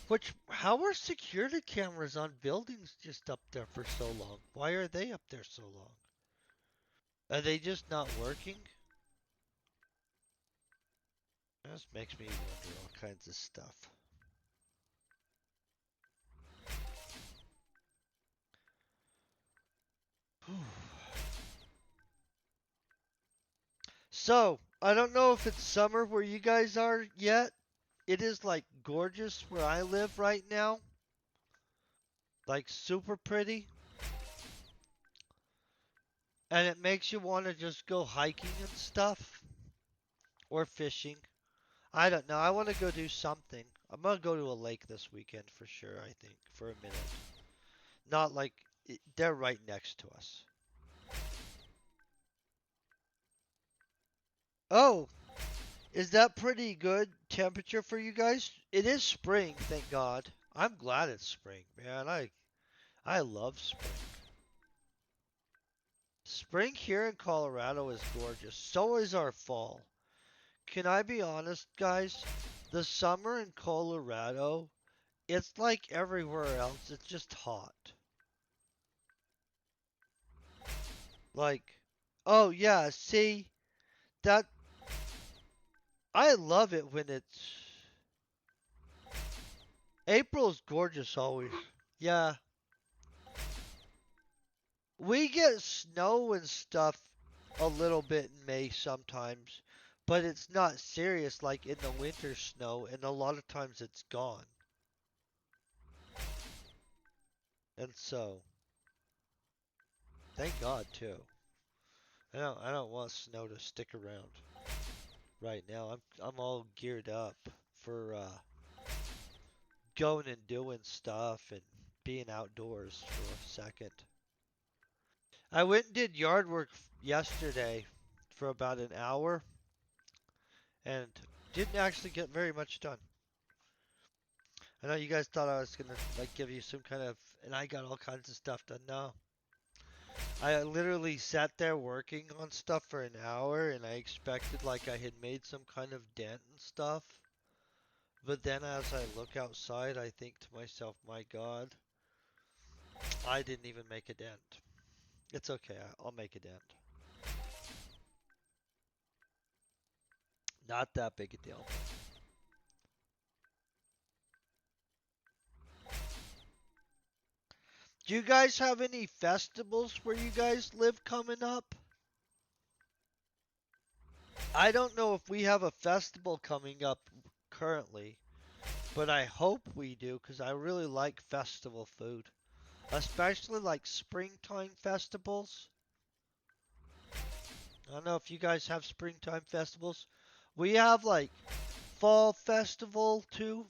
Which, how are security cameras on buildings just up there for so long? Why are they up there so long? Are they just not working? This makes me wonder all kinds of stuff. So, I don't know if it's summer where you guys are yet. It is like gorgeous where I live right now. Like super pretty. And it makes you want to just go hiking and stuff. Or fishing. I don't know. I want to go do something. I'm going to go to a lake this weekend for sure, I think. For a minute. Not like. They're right next to us. Oh, is that pretty good temperature for you guys? It is spring, thank God. I'm glad it's spring, man. I love spring. Spring here in Colorado is gorgeous. So is our fall. Can I be honest, guys? The summer in Colorado, it's like everywhere else. It's just hot. Like, oh yeah, see, that I love it when it's April's gorgeous always. Yeah, we get snow and stuff a little bit in May sometimes, but it's not serious like in the winter snow, and a lot of times it's gone. And so, thank God too. I don't want snow to stick around right now. I'm all geared up for going and doing stuff and being outdoors for a second. I went and did yard work yesterday for about an hour and didn't actually get very much done. I know you guys thought I was gonna like give you some kind of, and I got all kinds of stuff done. No, I literally sat there working on stuff for an hour, and I expected like I had made some kind of dent and stuff. But then as I look outside, I think to myself, my God, I didn't even make a dent. It's okay, I'll make a dent. Not that big a deal. Do you guys have any festivals where you guys live coming up? I don't know if we have a festival coming up currently, but I hope we do because I really like festival food, especially like springtime festivals. I don't know if you guys have springtime festivals. We have like fall festival too.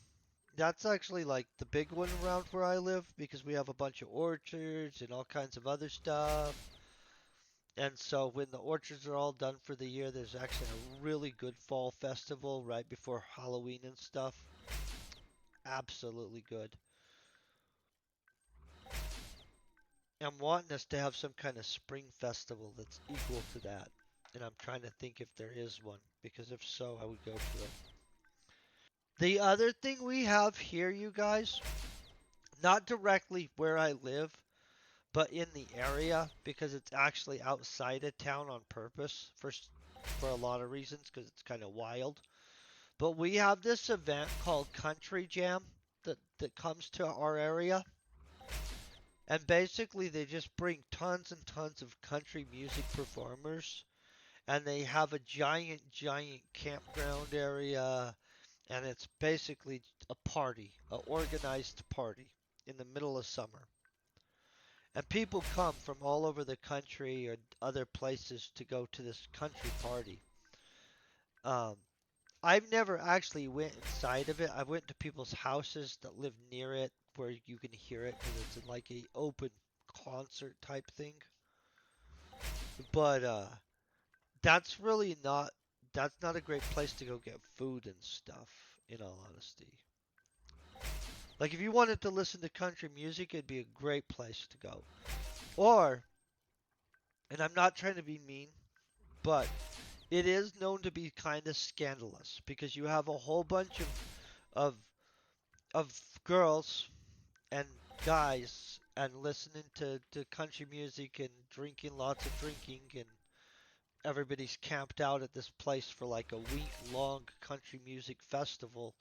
That's actually like the big one around where I live because we have a bunch of orchards and all kinds of other stuff. And so when the orchards are all done for the year, there's actually a really good fall festival right before Halloween and stuff. Absolutely good. I'm wanting us to have some kind of spring festival that's equal to that. And I'm trying to think if there is one, because if so, I would go to it. The other thing we have here, you guys, not directly where I live, but in the area, because it's actually outside of town on purpose for a lot of reasons, because it's kind of wild. But we have this event called Country Jam that comes to our area. And basically, they just bring tons and tons of country music performers. And they have a giant, giant campground area. And it's basically a party, an organized party in the middle of summer. And people come from all over the country or other places to go to this country party. Um, I've never actually went inside of it. I went to people's houses that live near it where you can hear it because it's in like a open concert type thing. But that's not a great place to go get food and stuff, in all honesty. Like if you wanted to listen to country music, it'd be a great place to go. Or, and I'm not trying to be mean, but it is known to be kind of scandalous because you have a whole bunch of girls and guys and listening to country music and drinking lots of drinking and everybody's camped out at this place for like a week long country music festival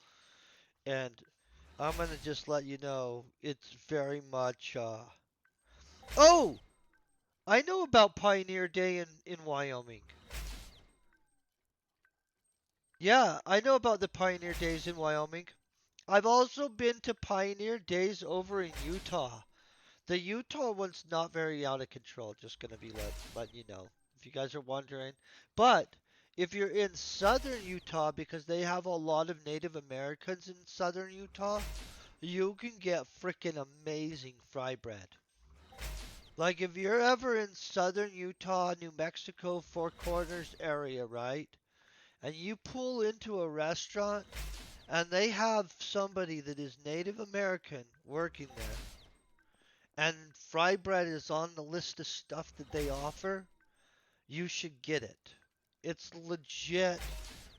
and I'm gonna just let you know it's very much oh, I know about Pioneer Day in Wyoming. Yeah, I know about the Pioneer Days in Wyoming. I've also been to Pioneer Days over in Utah. The Utah one's not very out of control, just gonna be letting you know. If you guys are wondering. But if you're in southern Utah, because they have a lot of Native Americans in southern Utah, you can get freaking amazing fry bread. Like if you're ever in southern Utah, New Mexico, Four Corners area, right? And you pull into a restaurant and they have somebody that is Native American working there, and fry bread is on the list of stuff that they offer, you should get it. It's legit,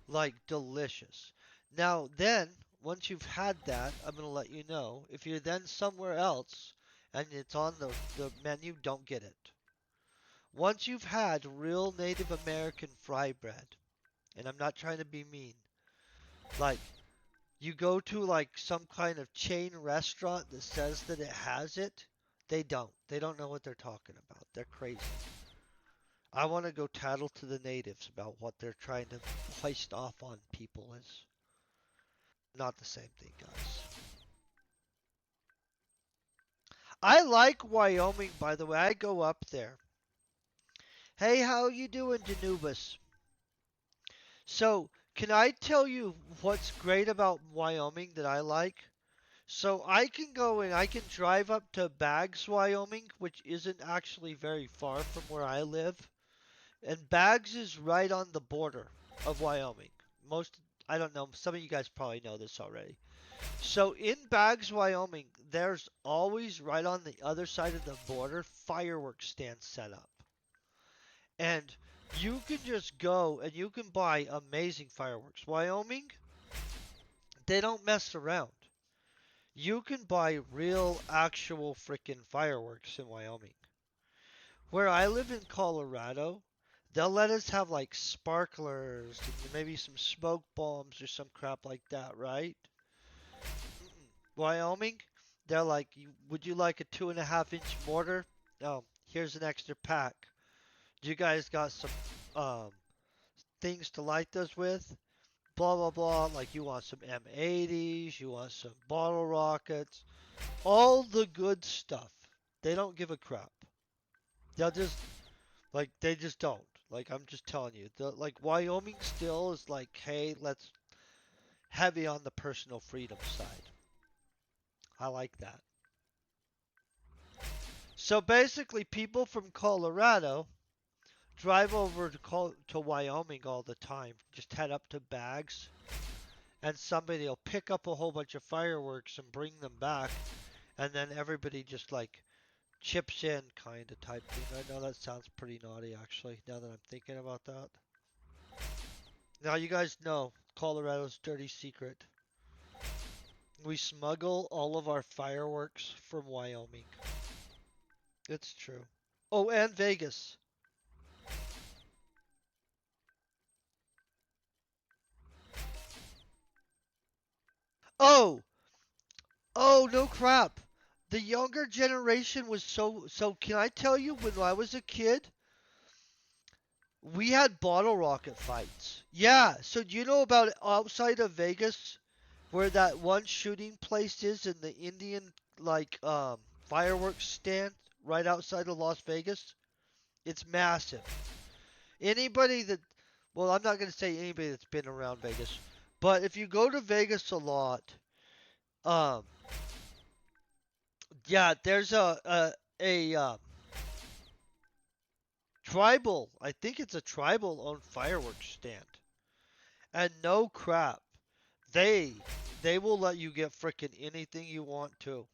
like, delicious. Now, then, once you've had that, I'm going to let you know. If you're then somewhere else and it's on the menu, don't get it. Once you've had real Native American fry bread, and I'm not trying to be mean, like, you go to like some kind of chain restaurant that says that it has it, they don't. They don't know what they're talking about. They're crazy. I want to go tattle to the natives about what they're trying to hoist off on people is not the same thing, guys. I like Wyoming, by the way. I go up there. Hey, how you doing, Janubis? So, can I tell you what's great about Wyoming that I like? So I can go and I can drive up to Baggs, Wyoming, which isn't actually very far from where I live. And Baggs is right on the border of Wyoming. I don't know, some of you guys probably know this already. So in Baggs, Wyoming, there's always right on the other side of the border fireworks stands set up. And you can just go and you can buy amazing fireworks. Wyoming, they don't mess around. You can buy real, actual freaking fireworks in Wyoming. Where I live in Colorado, they'll let us have like sparklers and maybe some smoke bombs or some crap like that, right? Wyoming, they're like, would you like a 2.5 inch mortar? Oh, here's an extra pack. You guys got some um, things to light those with. Blah blah blah. Like you want some M80s, you want some bottle rockets, all the good stuff. They don't give a crap. They'll just they just don't. Like I'm just telling you, like Wyoming still is like, hey, let's heavy on the personal freedom side. I like that. So basically, people from Colorado drive over to Wyoming all the time. Just head up to bags, and somebody will pick up a whole bunch of fireworks and bring them back, and then everybody just like chips in kind of type thing. I know that sounds pretty naughty actually, now that I'm thinking about that. Now you guys know Colorado's dirty secret. We smuggle all of our fireworks from Wyoming. It's true. Oh, and Vegas. Oh, oh, no crap. The younger generation was so. Can I tell you, when I was a kid, we had bottle rocket fights. Yeah. So do you know about outside of Vegas, where that one shooting place is in the Indian fireworks stand right outside of Las Vegas? It's massive. Anybody that, well, I'm not going to say anybody that's been around Vegas, but if you go to Vegas a lot, um, yeah, there's a tribal. I think it's a tribal owned fireworks stand, and no crap, they they will let you get frickin' anything you want to.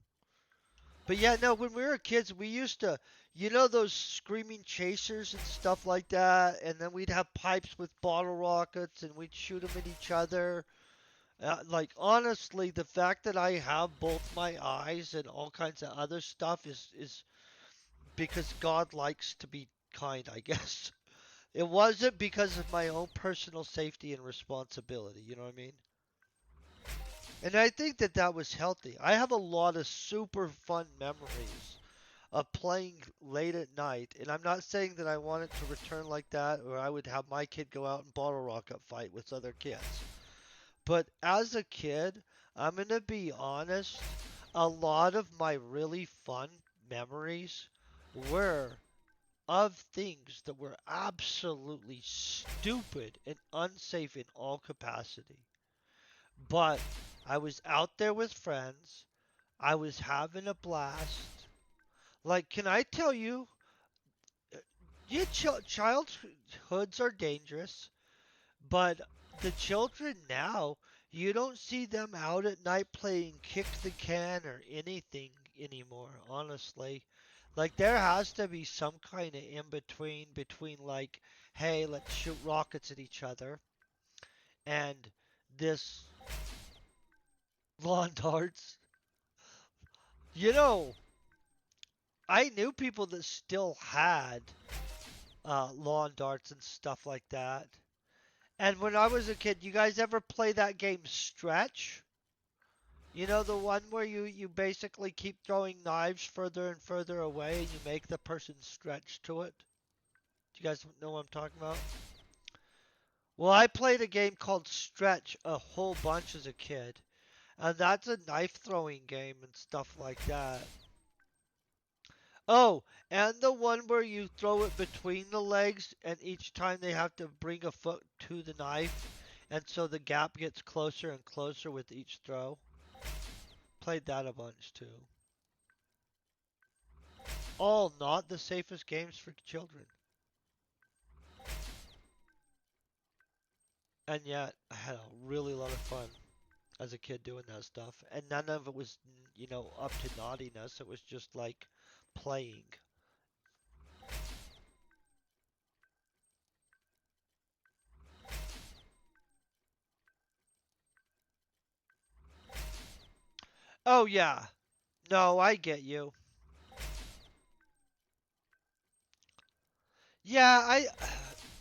But yeah, no, when we were kids, we used to, those screaming chasers and stuff like that, and then we'd have pipes with bottle rockets, and we'd shoot them at each other. Like honestly, the fact that I have both my eyes and all kinds of other stuff is because God likes to be kind, I guess. It wasn't because of my own personal safety and responsibility. You know what I mean? And I think that that was healthy. I have a lot of super fun memories of playing late at night, and I'm not saying that I want it to return like that, or I would have my kid go out and bottle rocket fight with other kids. But as a kid, I'm going to be honest, a lot of my really fun memories were of things that were absolutely stupid and unsafe in all capacity. But I was out there with friends, I was having a blast. Like, can I tell you, yeah, childhoods are dangerous. But the children now, you don't see them out at night playing kick the can or anything anymore, honestly. Like there has to be some kind of in between like, hey, let's shoot rockets at each other and this lawn darts. You know, I knew people that still had lawn darts and stuff like that. And when I was a kid, you guys ever play that game Stretch? You know the one where you basically keep throwing knives further and further away and you make the person stretch to it? Do you guys know what I'm talking about? Well, I played a game called Stretch a whole bunch as a kid. And that's a knife throwing game and stuff like that. Oh, and the one where you throw it between the legs and each time they have to bring a foot to the knife and so the gap gets closer and closer with each throw. Played that a bunch too. All not the safest games for children. And yet, I had a really lot of fun as a kid doing that stuff. And none of it was, up to naughtiness. It was just like playing. Oh, yeah. No, I get you. Yeah,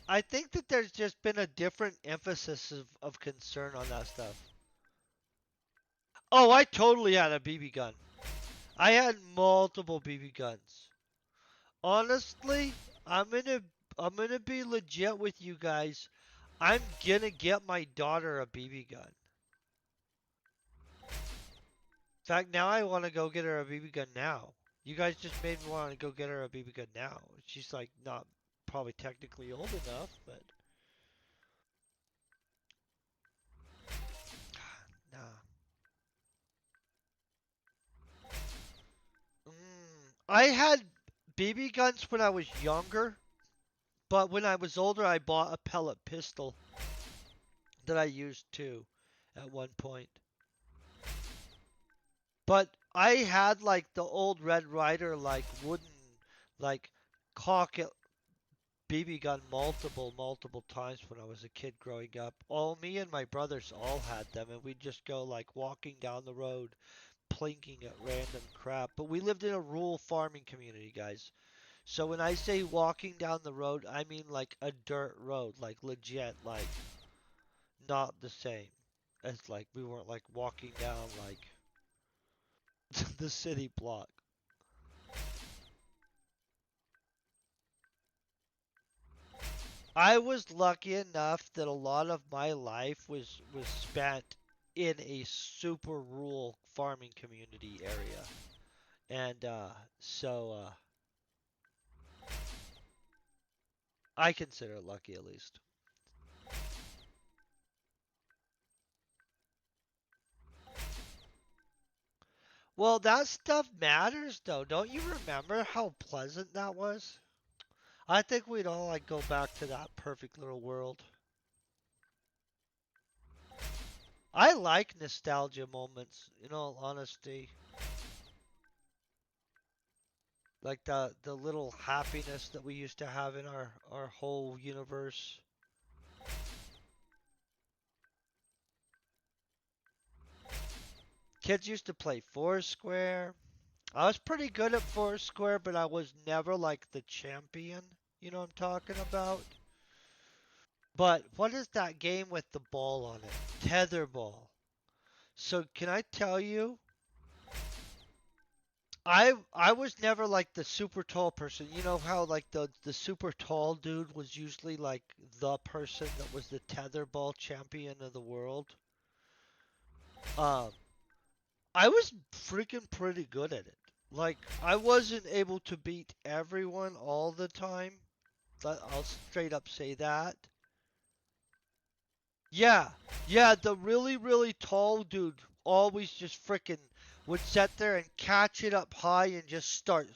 I think that there's just been a different emphasis of concern on that stuff. Oh, I totally had a BB gun. I had multiple BB guns. Honestly, I'm gonna I'm gonna be legit with you guys. I'm gonna get my daughter a BB gun. In fact, now I want to go get her a BB gun now. You guys just made me want to go get her a BB gun now. She's like not probably technically old enough, but nah. I had BB guns when I was younger, but when I was older, I bought a pellet pistol that I used too at one point. But I had like the old Red Ryder, like wooden, like cock BB gun multiple times when I was a kid growing up. All me and my brothers all had them, and we'd just go like walking down the road, plinking at random crap. But we lived in a rural farming community, guys. So when I say walking down the road, I mean like a dirt road, like legit, like not the same as like we weren't like walking down like the city block. I was lucky enough that a lot of my life was spent in a super rural farming community area, and I consider it lucky at least. Well, that stuff matters though. Don't you remember how pleasant that was? I think we'd all like go back to that perfect little world. I like nostalgia moments, in all honesty. Like the little happiness that we used to have in our whole universe. Kids used to play Foursquare. I was pretty good at Foursquare, but I was never like the champion. You know what I'm talking about? But what is that game with the ball on it? Tetherball. So can I tell you, I was never like the super tall person. You know how like the super tall dude was usually like the person that was the tetherball champion of the world. Um, I was freaking pretty good at it. Like I wasn't able to beat everyone all the time. I'll straight up say that. Yeah, yeah, the really tall dude always just frickin' would sit there and catch it up high and just start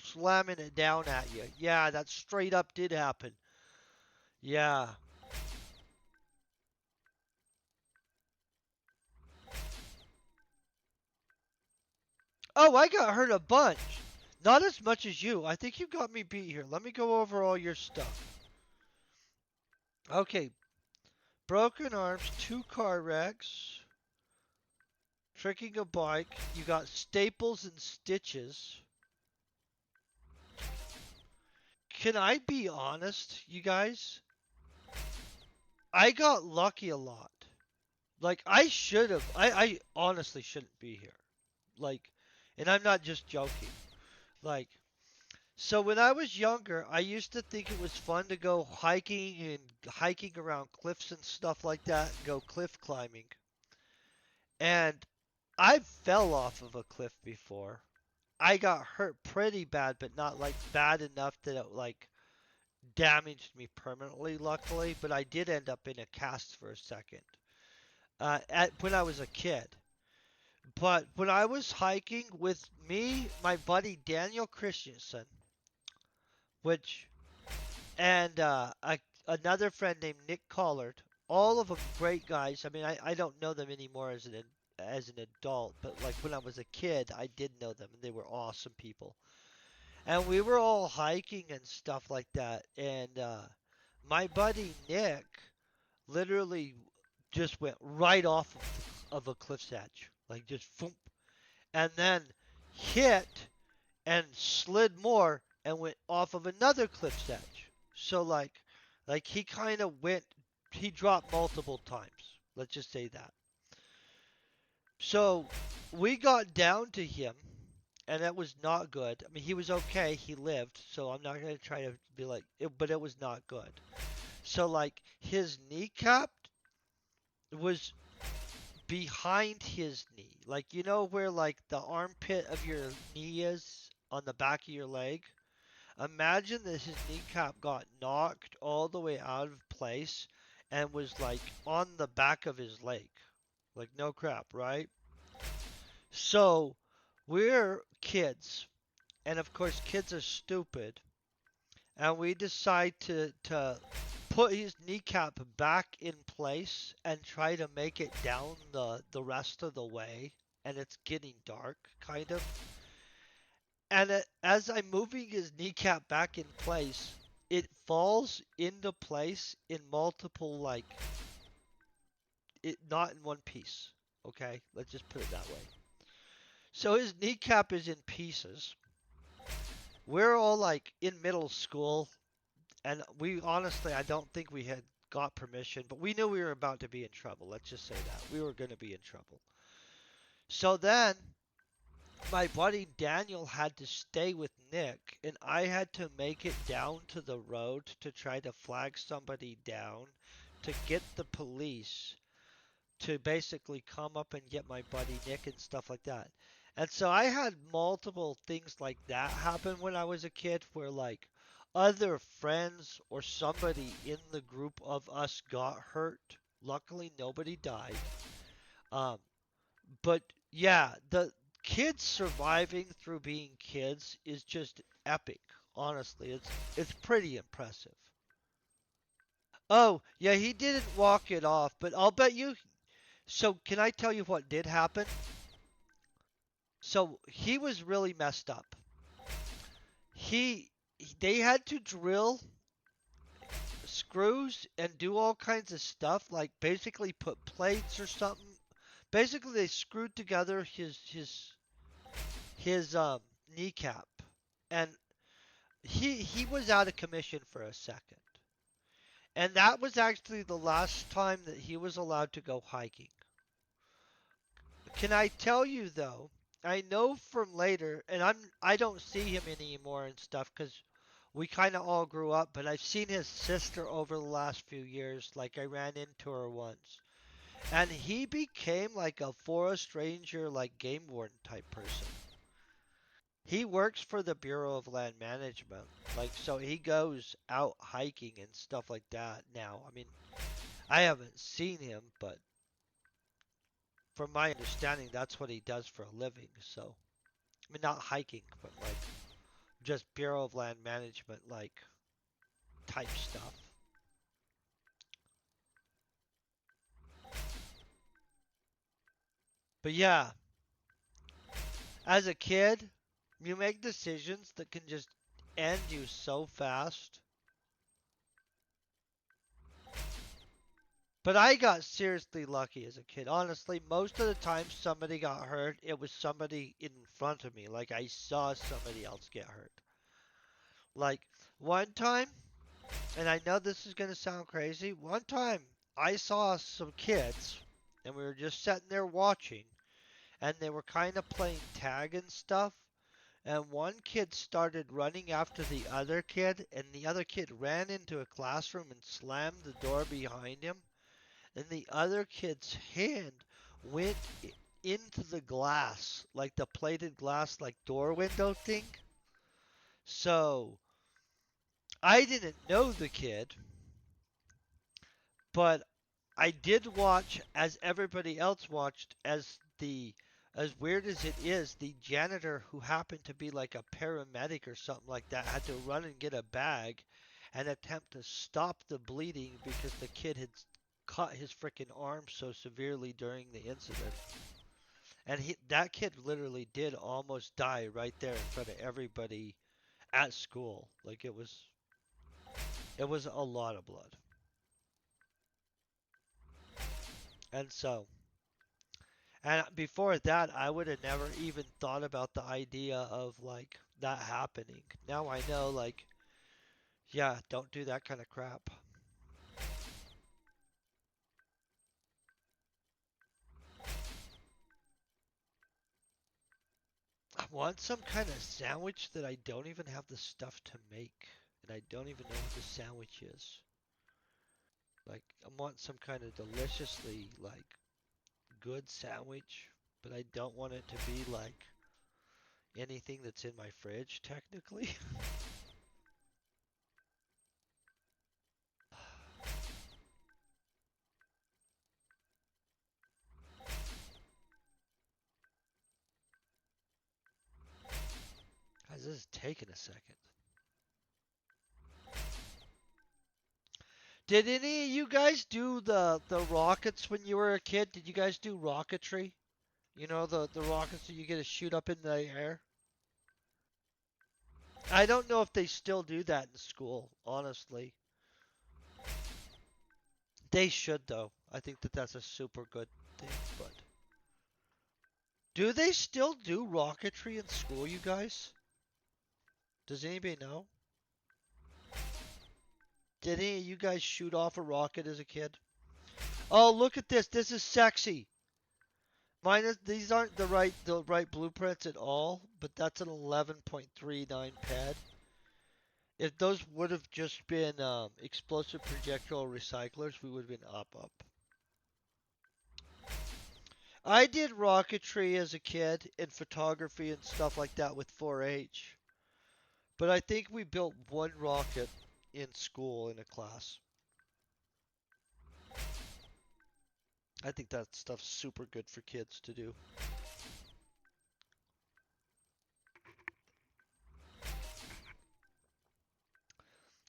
slamming it down at you. Yeah, that straight up did happen. Yeah. Oh, I got hurt a bunch. Not as much as you. I think you got me beat here. Let me go over all your stuff. Okay, broken arms, two car wrecks, tricking a bike. You got staples and stitches. Can I be honest, you guys? I got lucky a lot. Like I should have. I honestly shouldn't be here. Like, and I'm not just joking. Like, so when I was younger, I used to think it was fun to go hiking around cliffs and stuff like that, go cliff climbing. And I fell off of a cliff before. I got hurt pretty bad, but not like bad enough that it like damaged me permanently, luckily. But I did end up in a cast for a second. When I was a kid. But when I was hiking with me, my buddy Daniel Christensen, which and another friend named Nick Collard, all of them great guys. I mean, I don't know them anymore as an adult, but like when I was a kid, I did know them, and they were awesome people. And we were all hiking and stuff like that, and my buddy Nick literally just went right off of a cliff's edge, like just boom, and then hit and slid more and went off of another cliff's edge. So like he kind of went he dropped multiple times. Let's just say that. So we got down to him and that was not good. I mean he was okay, he lived, so I'm not going to try to be like it, but it was not good. So like his kneecap was behind his knee. Like you know where like the armpit of your knee is on the back of your leg? Imagine that his kneecap got knocked all the way out of place and was like on the back of his leg. Like no crap, right? So we're kids, and of course kids are stupid, and we decide to put his kneecap back in place and try to make it down the rest of the way, and it's getting dark kind of. And as I'm moving his kneecap back in place, it falls into place in multiple like it not in one piece. Okay, let's just put it that way. So his kneecap is in pieces. We're all like in middle school, and we honestly, I don't think we had got permission, but we knew we were about to be in trouble. Let's just say that we were going to be in trouble. So then my buddy Daniel had to stay with Nick, and I had to make it down to the road to try to flag somebody down to get the police to basically come up and get my buddy Nick and stuff like that. And so I had multiple things like that happen when I was a kid where like other friends or somebody in the group of us got hurt. Luckily nobody died. Um, but yeah, the kids surviving through being kids is just epic. Honestly, it's pretty impressive. Oh, yeah, he didn't walk it off, but I'll bet you. So, can I tell you what did happen? So, he was really messed up. He they had to drill screws and do all kinds of stuff, like basically put plates or something. Basically, they screwed together his kneecap, and he was out of commission for a second. And that was actually the last time that he was allowed to go hiking. Can I tell you though? I know from later, and I don't see him anymore and stuff because we kind of all grew up. But I've seen his sister over the last few years. Like I ran into her once, and he became like a forest ranger, like game warden type person. He works for the Bureau of Land Management, like so he goes out hiking and stuff like that now. I mean, I haven't seen him, but from my understanding, that's what he does for a living. So, I mean, not hiking, but like just Bureau of Land Management, like type stuff. But yeah, as a kid, you make decisions that can just end you so fast. But I got seriously lucky as a kid. Honestly, most of the time somebody got hurt, it was somebody in front of me. Like I saw somebody else get hurt. Like one time, and I know this is going to sound crazy, one time I saw some kids and we were just sitting there watching and they were kind of playing tag and stuff. And one kid started running after the other kid, and the other kid ran into a classroom and slammed the door behind him. And the other kid's hand went into the glass, like the plated glass, like door window thing. So I didn't know the kid, but I did watch as everybody else watched as weird as it is, the janitor who happened to be like a paramedic or something like that had to run and get a bag and attempt to stop the bleeding because the kid had cut his freaking arm so severely during the incident. And that kid literally did almost die right there in front of everybody at school. Like it was a lot of blood. And so And before that, I would have never even thought about the idea of like that happening. Now I know, like, yeah, don't do that kind of crap. I want some kind of sandwich that I don't even have the stuff to make, and I don't even know what the sandwich is. Like, I want some kind of deliciously, like, good sandwich, but I don't want it to be like anything that's in my fridge, technically. Guys, this is taking a second. Did any of you guys do the rockets when you were a kid? Did you guys do rocketry? You know the rockets that you get to shoot up in the air? I don't know if they still do that in school, honestly. They should though. I think that that's a super good thing, but do they still do rocketry in school, you guys? Does anybody know? Did any of you guys shoot off a rocket as a kid? Oh, look at this. This is sexy. These aren't the right blueprints at all, but that's an 11.39 pad. If those would have just been explosive projectile recyclers, we would have been up. I did rocketry as a kid and photography and stuff like that with 4-H, but I think we built one rocket in school in a class. I think that stuff's super good for kids to do.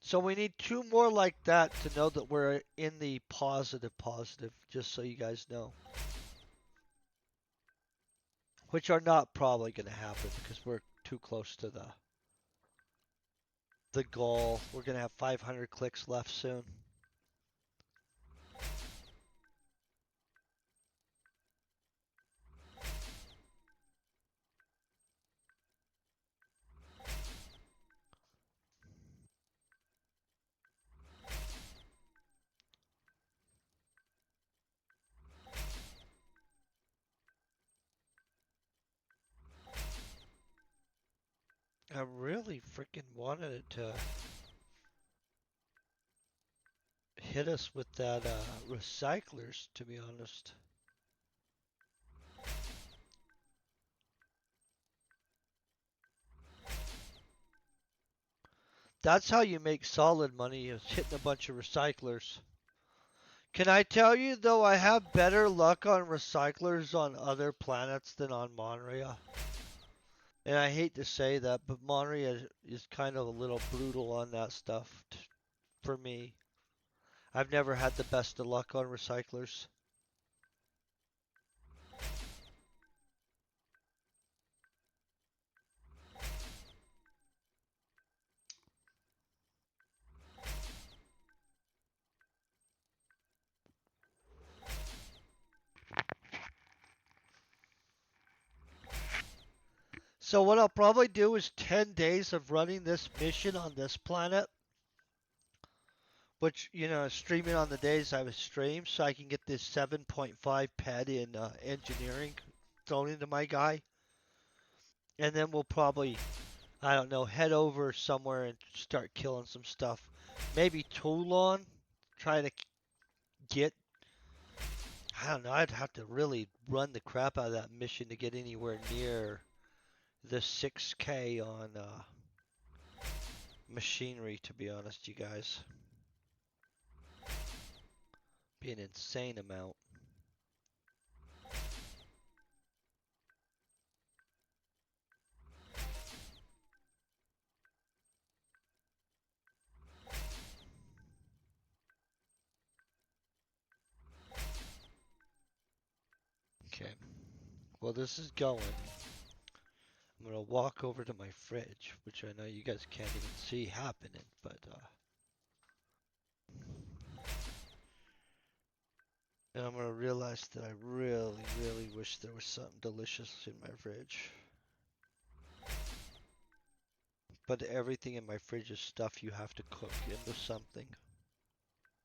So we need two more like that to know that we're in the positive, just so you guys know. Which are not probably going to happen because we're too close to the goal. We're going to have 500 clicks left soon. I really freaking wanted it to hit us with that recyclers, to be honest. That's how you make solid money, is hitting a bunch of recyclers. Can I tell you though, I have better luck on recyclers on other planets than on Monria. And I hate to say that, but Monria is kind of a little brutal on that stuff for me. I've never had the best of luck on recyclers. So what I'll probably do is 10 days of running this mission on this planet, which, streaming on the days I was streamed so I can get this 7.5 ped in engineering thrown into my guy. And then we'll probably, I don't know, head over somewhere and start killing some stuff. Maybe Toulon, try to get, I don't know, I'd have to really run the crap out of that mission to get anywhere near the 6K on machinery, to be honest, you guys. Be an insane amount. Okay. Well, this is going. I'm gonna walk over to my fridge, which I know you guys can't even see happening, but and I'm gonna realize that I really, really wish there was something delicious in my fridge. But everything in my fridge is stuff you have to cook into something.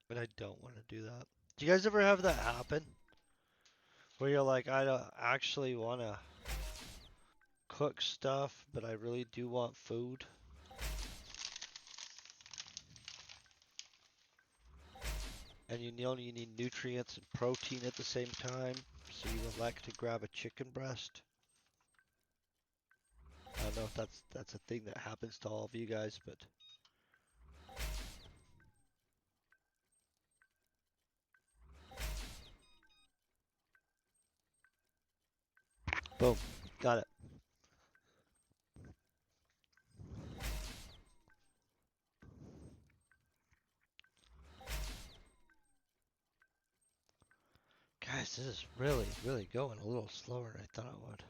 But I don't want to do that. Do you guys ever have that happen? Where you're like, I don't actually want to cook stuff, but I really do want food? and you know you need nutrients and protein at the same time, so you elect to grab a chicken breast. I don't know if that's a thing that happens to all of you guys, but boom, got it. Guys, this is really, really going a little slower than I thought it would.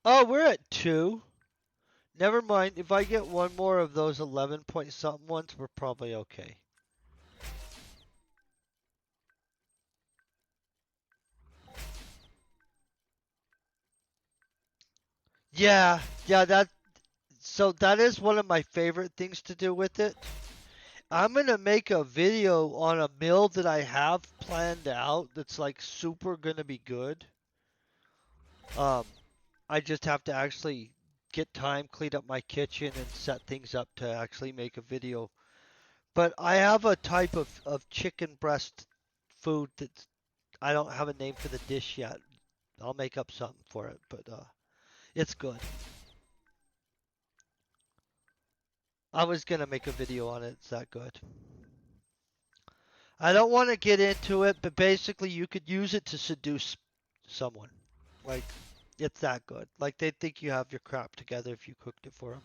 Oh, we're at 2. Never mind. If I get one more of those 11 point something ones, we're probably okay. Yeah, yeah, so that is one of my favorite things to do with it. I'm gonna make a video on a meal that I have planned out that's like super gonna be good. Um, I just have to actually get time, clean up my kitchen, and set things up to actually make a video. But I have a type of chicken breast food that I don't have a name for the dish yet. I'll make up something for it, but it's good. I was gonna make a video on it. It's that good. I don't want to get into it, but basically you could use it to seduce someone. Like it's that good. Like they think you have your crap together if you cooked it for them.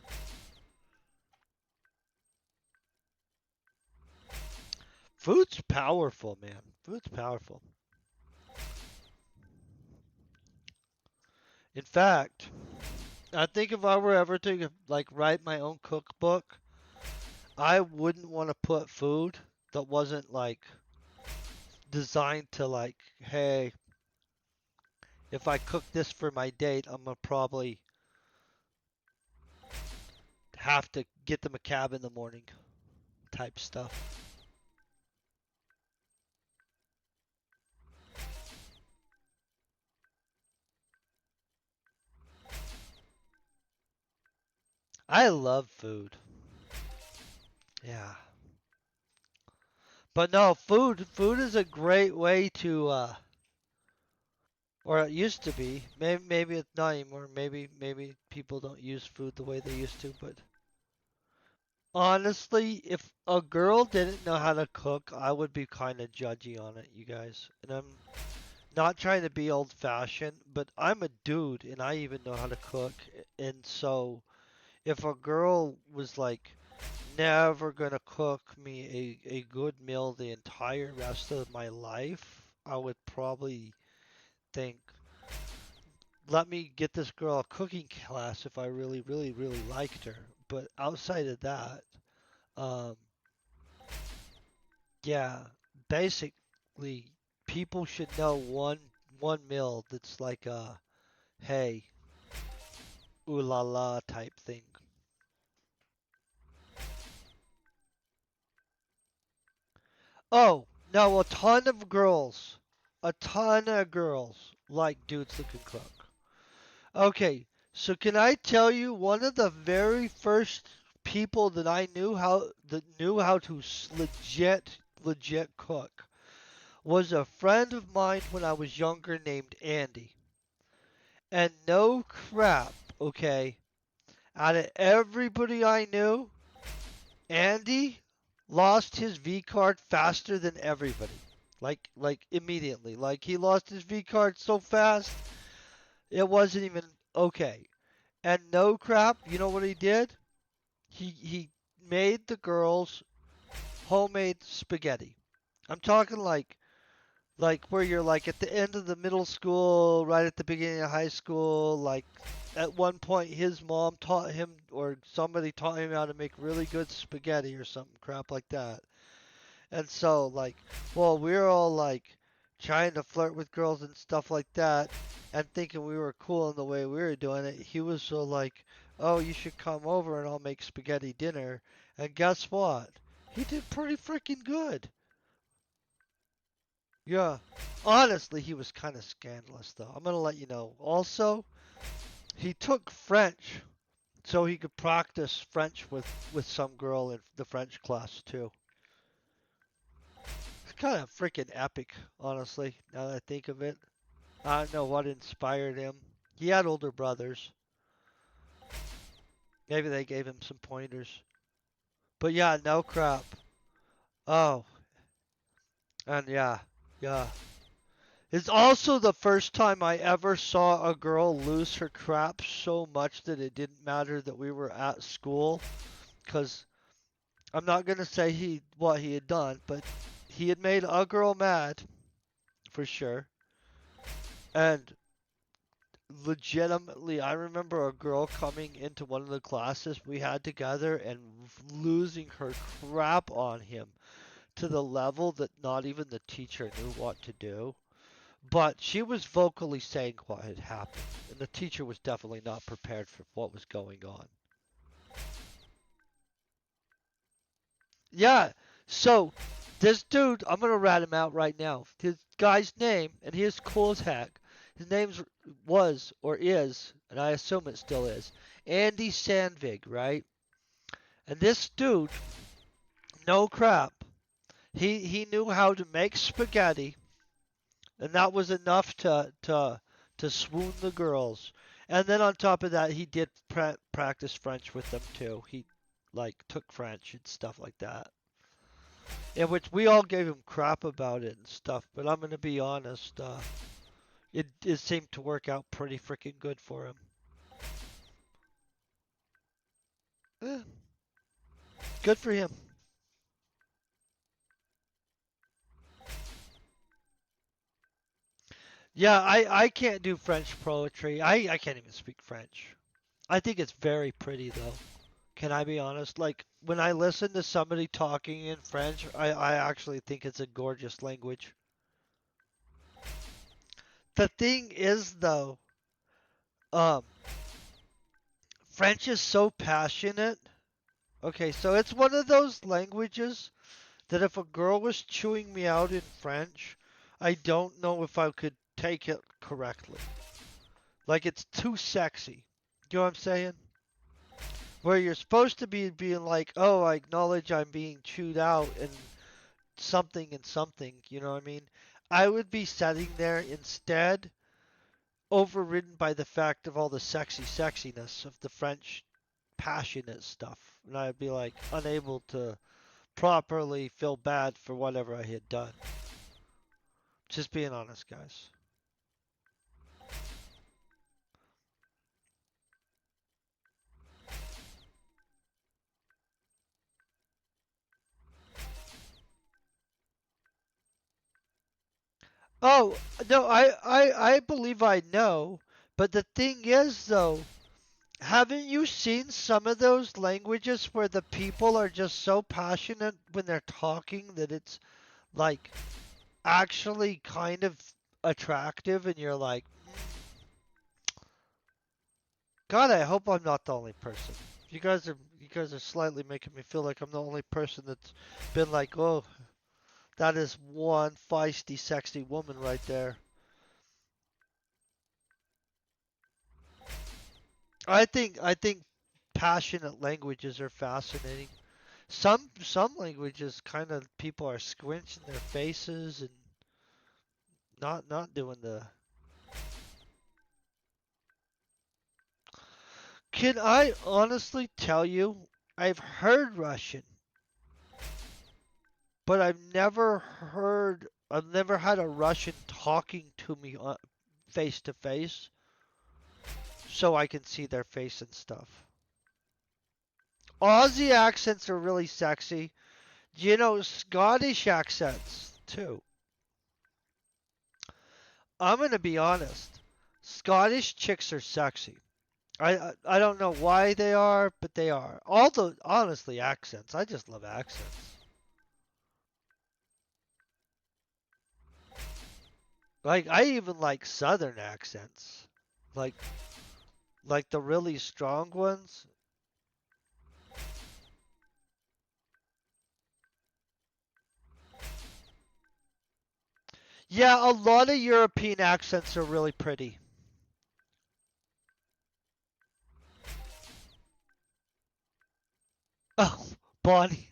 Food's powerful, man. Food's powerful. In fact, I think if I were ever to like write my own cookbook, I wouldn't want to put food that wasn't like designed to like, hey, if I cook this for my date, I'm gonna probably have to get them a cab in the morning type stuff. I love food. Yeah. But no, food is a great way to or it used to be. Maybe it's not anymore. Maybe people don't use food the way they used to, but honestly, if a girl didn't know how to cook, I would be kind of judgy on it, you guys. And I'm not trying to be old fashioned, but I'm a dude and I even know how to cook. And so if a girl was like never gonna cook me a good meal the entire rest of my life, I would probably think, let me get this girl a cooking class if I really, really, really liked her. But outside of that, um, yeah, basically, people should know one meal that's like a hey, ooh la la type thing. Oh, no, a ton of girls like dudes that can cook. Okay, so can I tell you one of the very first people that I knew how to legit cook was a friend of mine when I was younger named Andy. And no crap, okay, out of everybody I knew, Andy lost his V card faster than everybody. Like immediately. Like he lost his V card so fast it wasn't even okay. And no crap, you know what he did? He made the girls homemade spaghetti. I'm talking like where you're like at the end of the middle school, right at the beginning of high school, like at one point his mom taught him or somebody taught him how to make really good spaghetti or something crap like that. And so like, well, we were all like trying to flirt with girls and stuff like that and thinking we were cool in the way we were doing it. He was so like, "Oh, you should come over and I'll make spaghetti dinner." And guess what? He did pretty freaking good. Yeah. Honestly, he was kind of scandalous though. I'm going to let you know. Also, he took French so he could practice French with some girl in the French class too. kind of freaking epic, honestly, now that I think of it. I don't know what inspired him. He had older brothers. Maybe they gave him some pointers. But yeah, no crap. Oh, and yeah, yeah. It's also the first time I ever saw a girl lose her crap so much that it didn't matter that we were at school. Because I'm not gonna say what he had done, but he had made a girl mad for sure. And legitimately, I remember a girl coming into one of the classes we had together and losing her crap on him to the level that not even the teacher knew what to do. But she was vocally saying what had happened, and the teacher was definitely not prepared for what was going on. Yeah, so this dude, I'm gonna rat him out right now. His guy's name, and he is cool as heck. His name was or is, and I assume it still is, Andy Sandvig, right? And this dude, no crap, he knew how to make spaghetti, and that was enough to swoon the girls. And then on top of that, he did practice French with them too. He like took French and stuff like that. In which we all gave him crap about it and stuff. But I'm gonna be honest, it seemed to work out pretty freaking good for him. Eh, good for him. Yeah, I can't do French poetry. I can't even speak French. I think it's very pretty though. Can I be honest? Like when I listen to somebody talking in French, I actually think it's a gorgeous language. The thing is though, um, French is so passionate. Okay, so it's one of those languages that if a girl was chewing me out in French, I don't know if I could take it correctly. Like it's too sexy. You know what I'm saying? Where you're supposed to be being like, oh, I acknowledge I'm being chewed out and something, you know what I mean? I would be sitting there instead, overridden by the fact of all the sexy sexiness of the French passionate stuff. And I'd be like unable to properly feel bad for whatever I had done. Just being honest, guys. Oh, no, I believe I know. But the thing is, though, haven't you seen some of those languages where the people are just so passionate when they're talking that it's like actually kind of attractive and you're like, God, I hope I'm not the only person. You guys are slightly making me feel like I'm the only person that's been like, oh, that is one feisty, sexy woman right there. I think passionate languages are fascinating. Some languages kind of people are squinching their faces and not doing the. Can I honestly tell you I've heard Russian, but I've never had a Russian talking to me face to face so I can see their face and stuff. Aussie accents are really sexy. You know, Scottish accents too. I'm gonna be honest. Scottish chicks are sexy. I don't know why they are, but they are. All the honestly accents. I just love accents. Like I even like southern accents. Like like the really strong ones. Yeah, a lot of European accents are really pretty. Oh, Bonnie.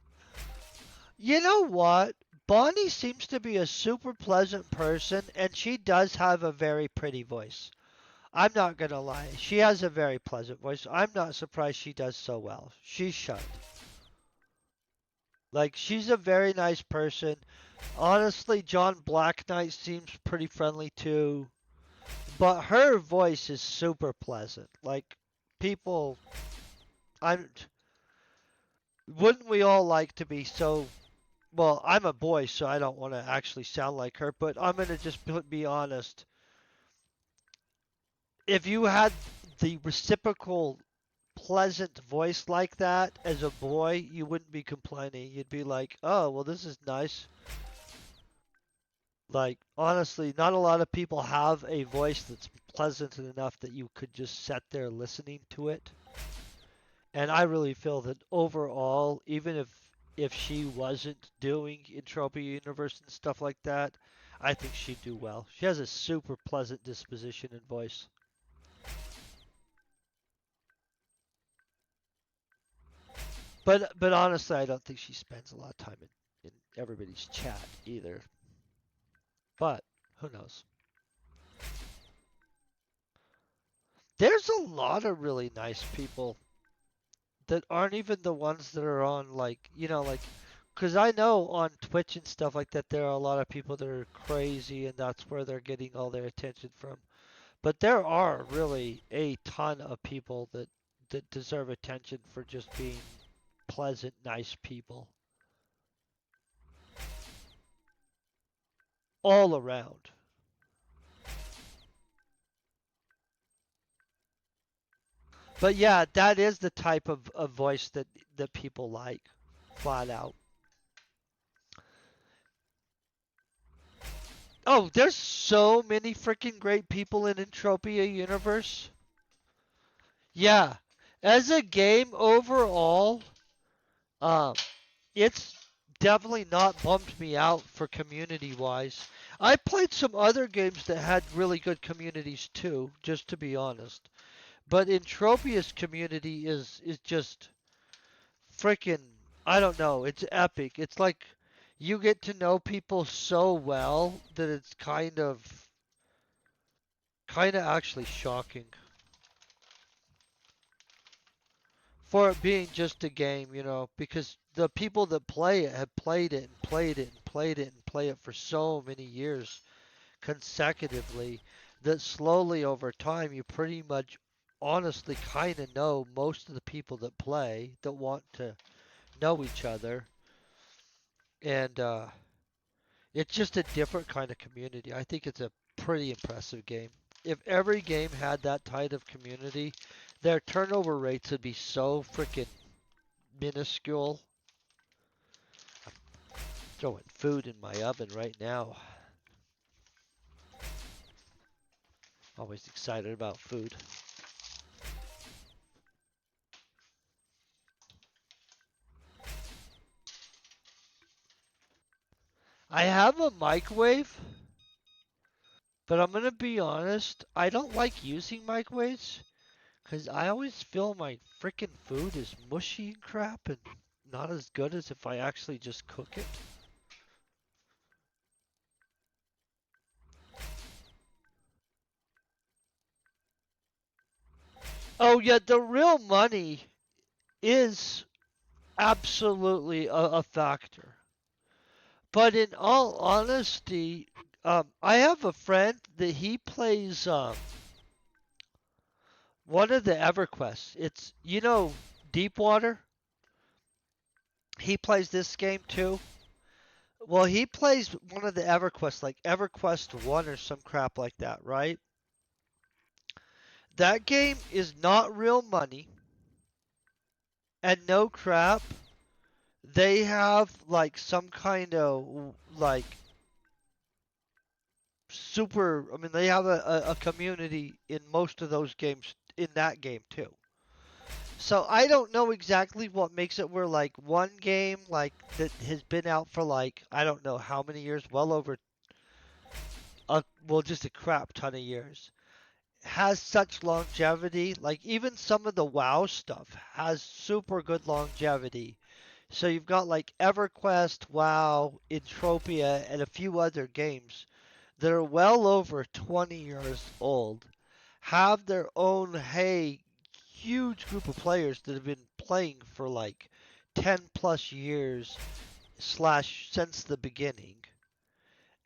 You know what? Bonnie seems to be a super pleasant person, and she does have a very pretty voice. I'm not gonna lie. She has a very pleasant voice. I'm not surprised she does so well. She should. Like, she's a very nice person. Honestly, John Black Knight seems pretty friendly too. But her voice is super pleasant. Like, people, I'm. Wouldn't we all like to be so? Well, I'm a boy, so I don't want to actually sound like her. But I'm gonna just be honest. If you had the reciprocal pleasant voice like that as a boy, you wouldn't be complaining. You'd be like, "Oh, well, this is nice." Like, honestly, not a lot of people have a voice that's pleasant enough that you could just sit there listening to it. And I really feel that overall, even if she wasn't doing Entropy Universe and stuff like that, I think she'd do well. She has a super pleasant disposition and voice. But honestly, I don't think she spends a lot of time in everybody's chat either. But who knows? There's a lot of really nice people that aren't even the ones that are on, like, like, because I know on Twitch and stuff like that there are a lot of people that are crazy and that's where they're getting all their attention from. But there are really a ton of people that deserve attention for just being pleasant, nice people all around. But yeah, that is the type of voice that people like, flat out. Oh, there's so many freaking great people in Entropia Universe. Yeah, as a game overall, um, it's definitely not bummed me out for community wise. I played some other games that had really good communities too, just to be honest. But Entropia's community is just freaking, I don't know, it's epic. It's like you get to know people so well that it's kind of actually shocking for it being just a game, because the people that play it have played it and played it and played it and play it for so many years consecutively that slowly over time you pretty much honestly kind of know most of the people that play that want to know each other, and it's just a different kind of community. I think it's a pretty impressive game. If every game had that type of community, their turnover rates would be so freaking minuscule. Throwing food in my oven right now. Always excited about food. I have a microwave, but I'm gonna be honest, I don't like using microwaves because I always feel my freaking food is mushy and crap and not as good as if I actually just cook it. Oh yeah, the real money is absolutely a factor. But in all honesty, I have a friend that he plays one of the EverQuests. It's Deepwater. He plays this game too. Well, he plays one of the EverQuests, like EverQuest One or some crap like that, right? That game is not real money and no crap. They have like some kind of like super. I mean, they have a community in most of those games in that game too. So I don't know exactly what makes it where like one game like that has been out for like I don't know how many years, well over just a crap ton of years, has such longevity. Like even some of the WoW stuff has super good longevity. So you've got like EverQuest, WoW, Entropia, and a few other games that are well over 20 years old, have their own, hey, huge group of players that have been playing for like 10 plus years slash since the beginning.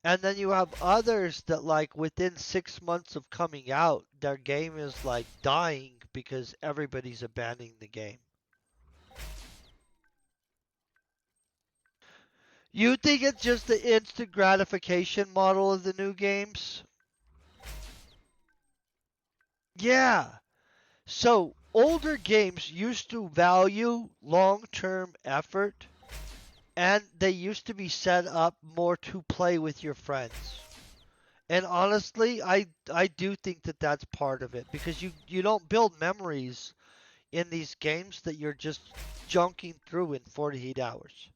And then you have others that like within 6 months of coming out, their game is like dying because everybody's abandoning the game. You think it's just the instant gratification model of the new games? Yeah. So older games used to value long-term effort, and they used to be set up more to play with your friends. And honestly, I do think that that's part of it because you don't build memories in these games that you're just junking through in 48 hours.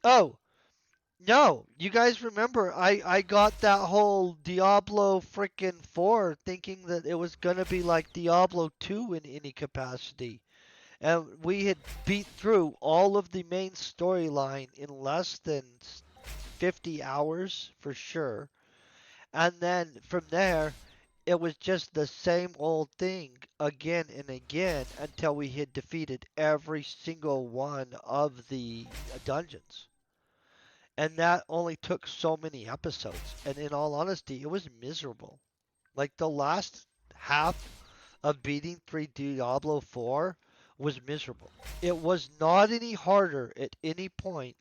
Oh, no, you guys remember I got that whole Diablo frickin' 4 thinking that it was gonna be like Diablo 2 in any capacity. And we had beat through all of the main storyline in less than 50 hours for sure. And then from there, it was just the same old thing again and again until we had defeated every single one of the dungeons. And that only took so many episodes. And in all honesty, it was miserable. Like the last half of beating 3 Diablo 4 was miserable. It was not any harder at any point.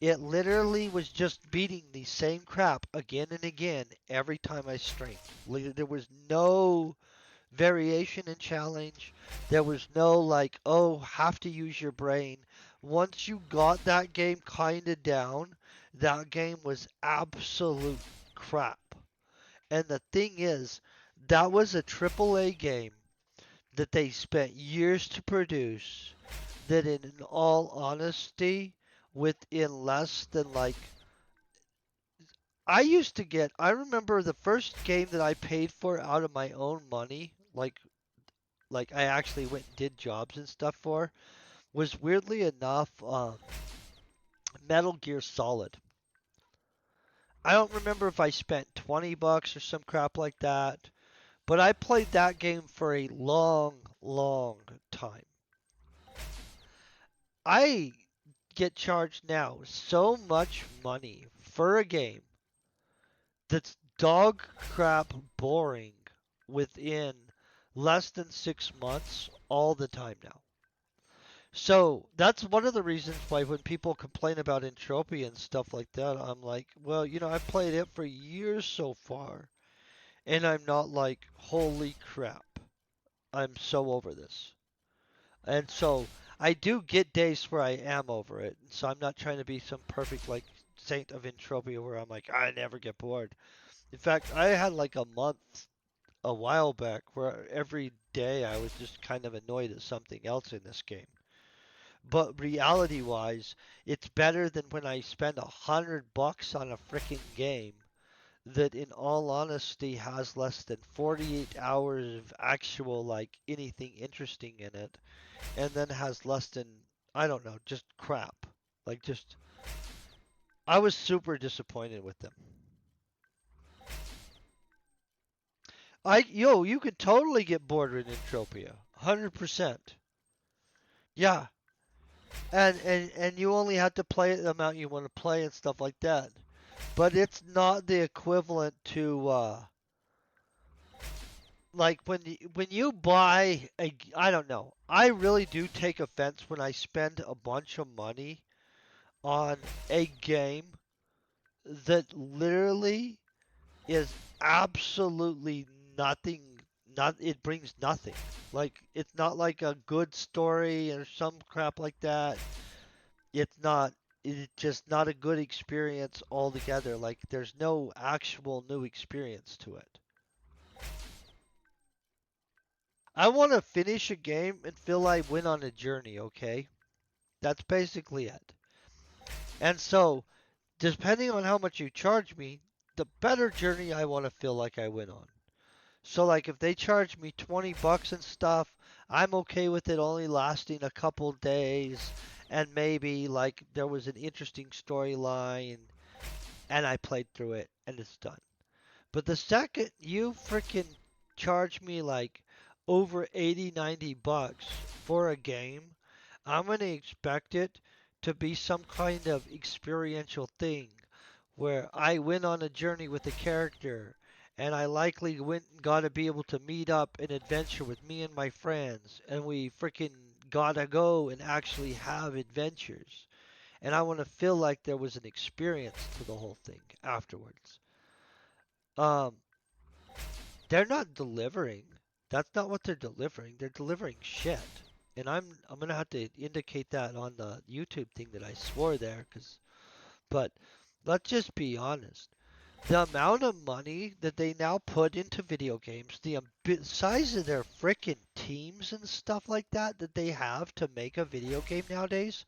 It literally was just beating the same crap again and again every time I streamed. There was no variation in challenge. There was no like, oh, have to use your brain. Once you got that game kind of down, that game was absolute crap. And the thing is, that was a AAA game that they spent years to produce. That, in all honesty, within less than like I remember the first game that I paid for out of my own money, like I actually went and did jobs and stuff for, was weirdly enough Metal Gear Solid. I don't remember if I spent 20 bucks or some crap like that, but I played that game for a long, long time. I get charged now so much money for a game that's dog crap boring within less than 6 months all the time now. So that's one of the reasons why when people complain about entropy and stuff like that, I'm like, well, I've played it for years so far, and I'm not like, holy crap, I'm so over this. And so I do get days where I am over it. So I'm not trying to be some perfect like saint of entropy where I'm like, I never get bored. In fact, I had like a month a while back where every day I was just kind of annoyed at something else in this game. But reality wise, it's better than when I spend $100 on a freaking game that in all honesty has less than 48 hours of actual like anything interesting in it and then has less than I don't know, just crap. Like just I was super disappointed with them. You could totally get bored with Entropia. 100%. Yeah. And you only have to play it the amount you want to play and stuff like that. But it's not the equivalent to like when you buy a I don't know. I really do take offense when I spend a bunch of money on a game that literally is absolutely nothing. Not it brings nothing. Like it's not like a good story or some crap like that. It's not. It's just not a good experience altogether. Like there's no actual new experience to it. I want to finish a game and feel I went on a journey. Okay, that's basically it. And so, depending on how much you charge me, the better journey I want to feel like I went on. So like if they charge me 20 bucks and stuff, I'm okay with it only lasting a couple days and maybe like there was an interesting storyline and I played through it and it's done. But the second you freaking charge me like over 80, 90 bucks for a game, I'm going to expect it to be some kind of experiential thing where I went on a journey with the character and I likely went and got to be able to meet up and adventure with me and my friends and we freaking gotta go and actually have adventures. And I want to feel like there was an experience to the whole thing afterwards. Um, they're not delivering. That's not what they're delivering. They're delivering shit. And I'm gonna have to indicate that on the YouTube thing that I swore there, cause but let's just be honest. The amount of money that they now put into video games, the size of their frickin' teams and stuff like that that they have to make a video game nowadays,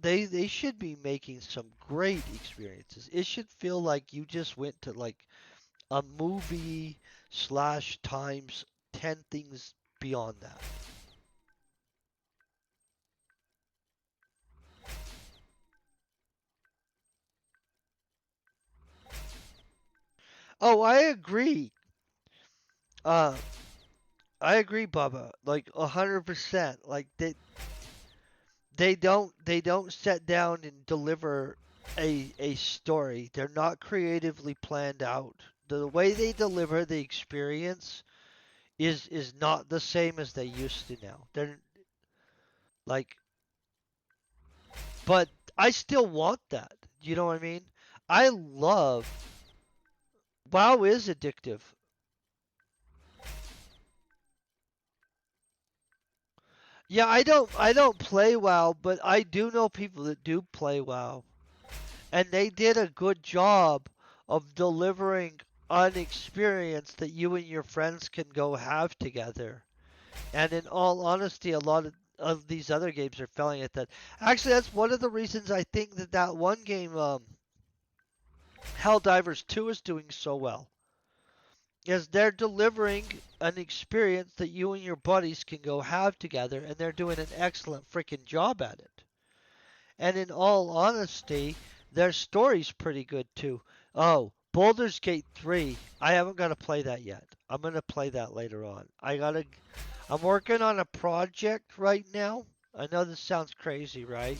they should be making some great experiences. It should feel like you just went to like a movie slash times 10 things beyond that. Oh, Uh, I agree, Bubba. Like 100%. Like they don't sit down and deliver a story. They're not creatively planned out. The way they deliver the experience is not the same as they used to now. They're like, but I still want that. You know what I mean? I love WoW is addictive. Yeah, I don't play WoW, but I do know people that do play WoW. And they did a good job of delivering an experience that you and your friends can go have together. And in all honesty, a lot of these other games are failing at that. Actually, that's one of the reasons I think that that one game, Helldivers 2, is doing so well. Is they're delivering an experience that you and your buddies can go have together, and they're doing an excellent freaking job at it. And in all honesty, their story's pretty good too. Oh, Baldur's Gate 3. I haven't got to play that yet. I'm going to play that later on. I'm working on a project right now. I know this sounds crazy, right?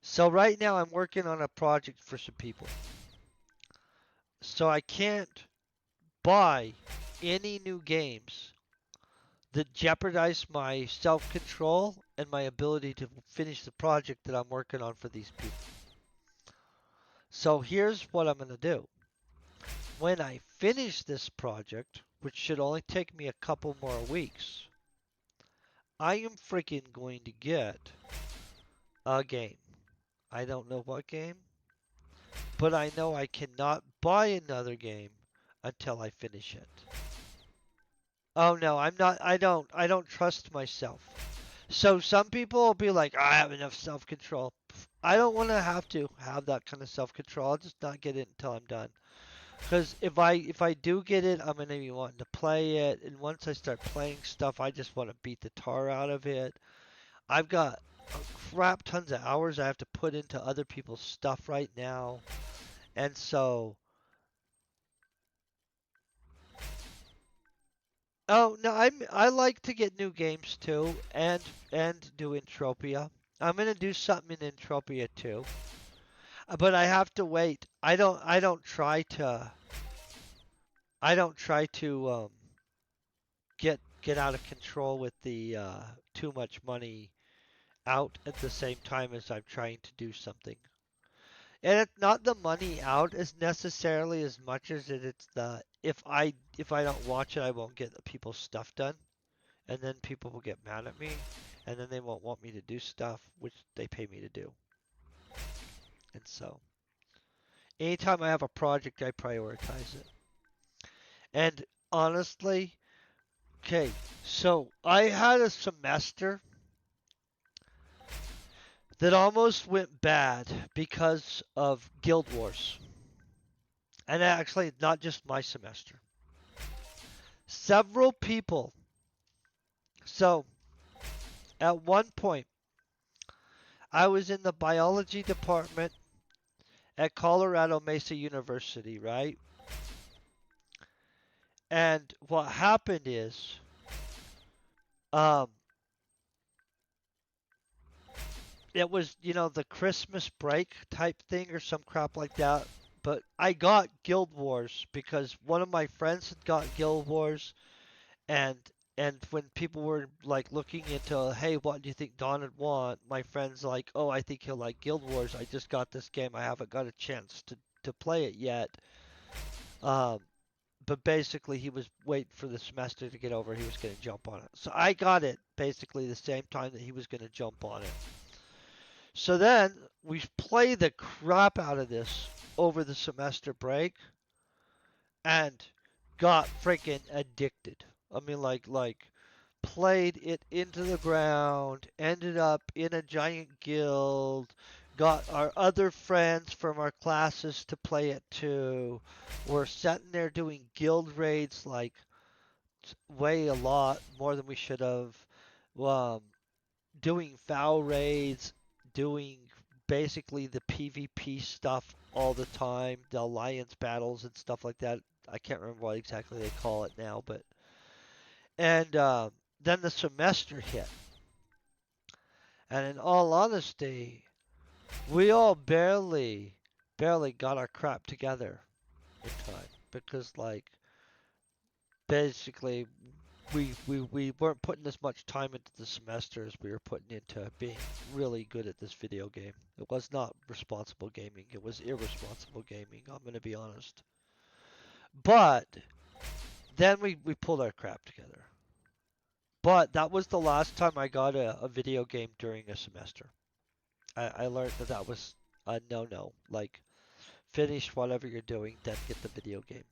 So right now I'm working on a project for some people. So I can't buy any new games that jeopardize my self-control and my ability to finish the project that I'm working on for these people. So here's what I'm going to do. When I finish this project, which should only take me a couple more weeks, I am freaking going to get a game. I don't know what game, but I know I cannot buy another game until I finish it. Oh no, I'm not I don't trust myself. So some people will be like, I have enough self-control. I don't want to have that kind of self-control. I'll just not get it until I'm done. Because if I do get it, I'm gonna be wanting to play it, and once I start playing stuff, I just want to beat the tar out of it. I've got a crap tons of hours I have to put into other people's stuff right now, and so oh no, I like to get new games too, and do Entropia. I'm gonna do something in Entropia too, but I have to wait. I don't try to get out of control with the too much money out at the same time as I'm trying to do something. And it's not the money out as necessarily as much as it's the if I don't watch it, I won't get people's stuff done, and then people will get mad at me, and then they won't want me to do stuff which they pay me to do. And so, anytime I have a project, I prioritize it. And honestly, okay, so I had a semester that almost went bad because of Guild Wars. And actually, not just my semester. Several people. So at one point, I was in the biology department at Colorado Mesa University, right? And what happened is, um, it was, the Christmas break type thing or some crap like that. But I got Guild Wars because one of my friends had got Guild Wars, and when people were like looking into, hey, what do you think Don would want? My friend's like, oh, I think he'll like Guild Wars. I just got this game. I haven't got a chance to play it yet. Um, but basically, he was waiting for the semester to get over. He was going to jump on it. So I got it basically the same time that he was going to jump on it. So then we play the crap out of this over the semester break and got freaking addicted. I mean, like played it into the ground, ended up in a giant guild, got our other friends from our classes to play it too. We're sitting there doing guild raids like way a lot more than we should have. Um, Doing foul raids, doing basically the PvP stuff all the time, the alliance battles and stuff like that. I can't remember what exactly they call it now, but and then the semester hit, and in all honesty, we all barely got our crap together in time because like basically we weren't putting as much time into the semester as we were putting into being really good at this video game. It was not responsible gaming. It was irresponsible gaming. I'm going to be honest. But then we pulled our crap together. But that was the last time I got a video game during a semester. I learned that that was a no-no. Like, finish whatever you're doing, then get the video game.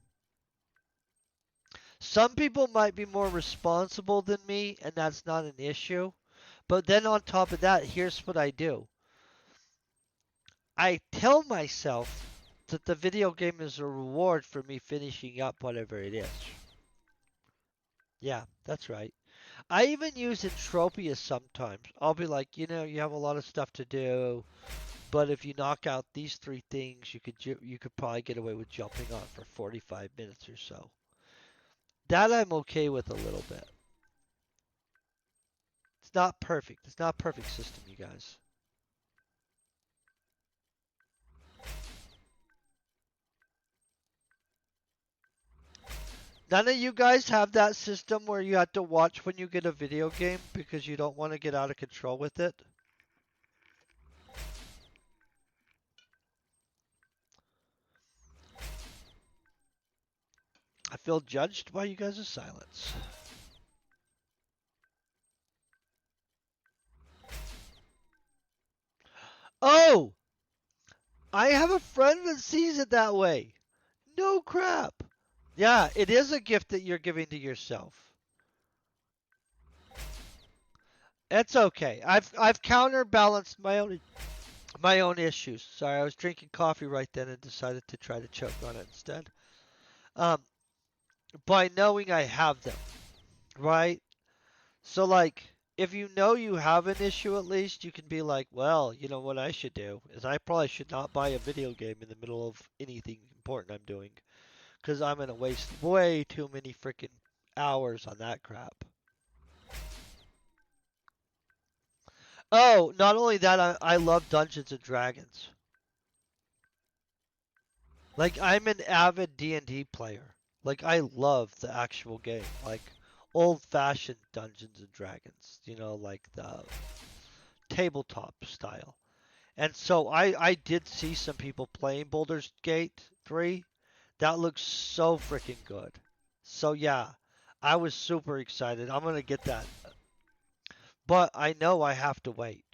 Some people might be more responsible than me, and that's not an issue. But then on top of that, here's what I do. I tell myself that the video game is a reward for me finishing up whatever it is. Yeah, that's right. I even use Entropia sometimes. I'll be like, you have a lot of stuff to do, but if you knock out these three things, you could probably get away with jumping on for 45 minutes or so. That I'm okay with a little bit. It's not perfect. It's not a perfect system, you guys. None of you guys have that system where you have to watch when you get a video game because you don't want to get out of control with it. I feel judged by you guys' silence. Oh! I have a friend that sees it that way. No crap. Yeah, it is a gift that you're giving to yourself. It's okay. I've counterbalanced my own issues. Sorry, I was drinking coffee right then and decided to try to choke on it instead. Um, by knowing I have them, right? So like, if you know you have an issue, at least you can be like, well, you know what I should do is I probably should not buy a video game in the middle of anything important I'm doing, because I'm gonna waste way too many freaking hours on that crap. Oh, not only that, I love Dungeons and Dragons. Like I'm an avid D&D player. Like I love the actual game, like old-fashioned Dungeons and Dragons. Like the tabletop style. And so I did see some people playing Baldur's Gate 3. That looks so freaking good. So yeah, I was super excited. I'm gonna get that. But I know I have to wait.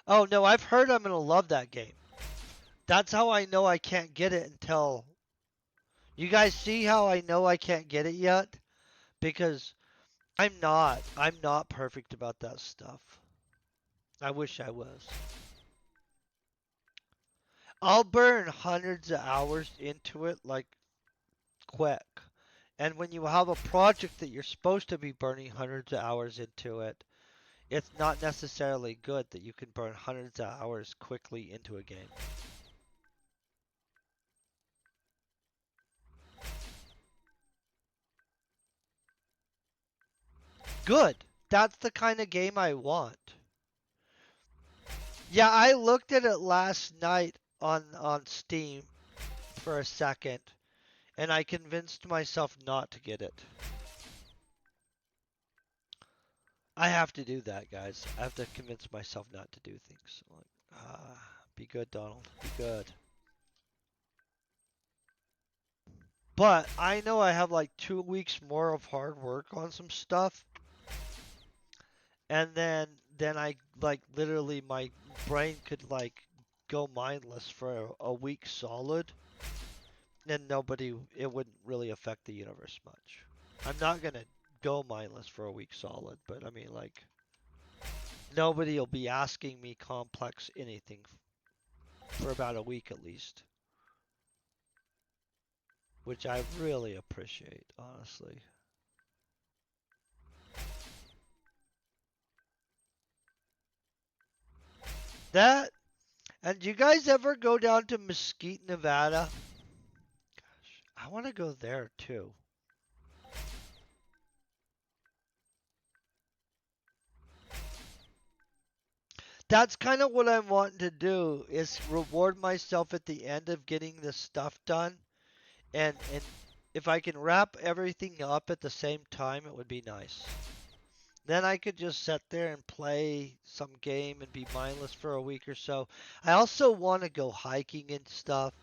Oh no, I've heard I'm gonna love that game. That's how I know I can't get it until you guys see how I know I can't get it yet? Because I'm not perfect about that stuff. I wish I was. I'll burn hundreds of hours into it, like quick. And when you have a project that you're supposed to be burning hundreds of hours into it, it's not necessarily good that you can burn hundreds of hours quickly into a game. Good. That's the kind of game I want. Yeah, I looked at it last night on Steam for a second, and I convinced myself not to get it. I have to do that, guys. I have to convince myself not to do things. Like, be good, Donald. Be good. But I know I have like 2 weeks more of hard work on some stuff, and then I like literally my brain could like go mindless for a week solid, and nobody it wouldn't really affect the universe much. I'm not gonna go mindless for a week solid, but I mean like nobody will be asking me complex anything for about a week at least, which I really appreciate, honestly. That and do you guys ever go down to Mesquite, Nevada? Gosh, I want to go there too. That's kind of what I'm wanting to do is reward myself at the end of getting this stuff done and if I can wrap everything up at the same time it would be nice. Then I could just sit there and play some game and be mindless for a week or so. I also want to go hiking and stuff.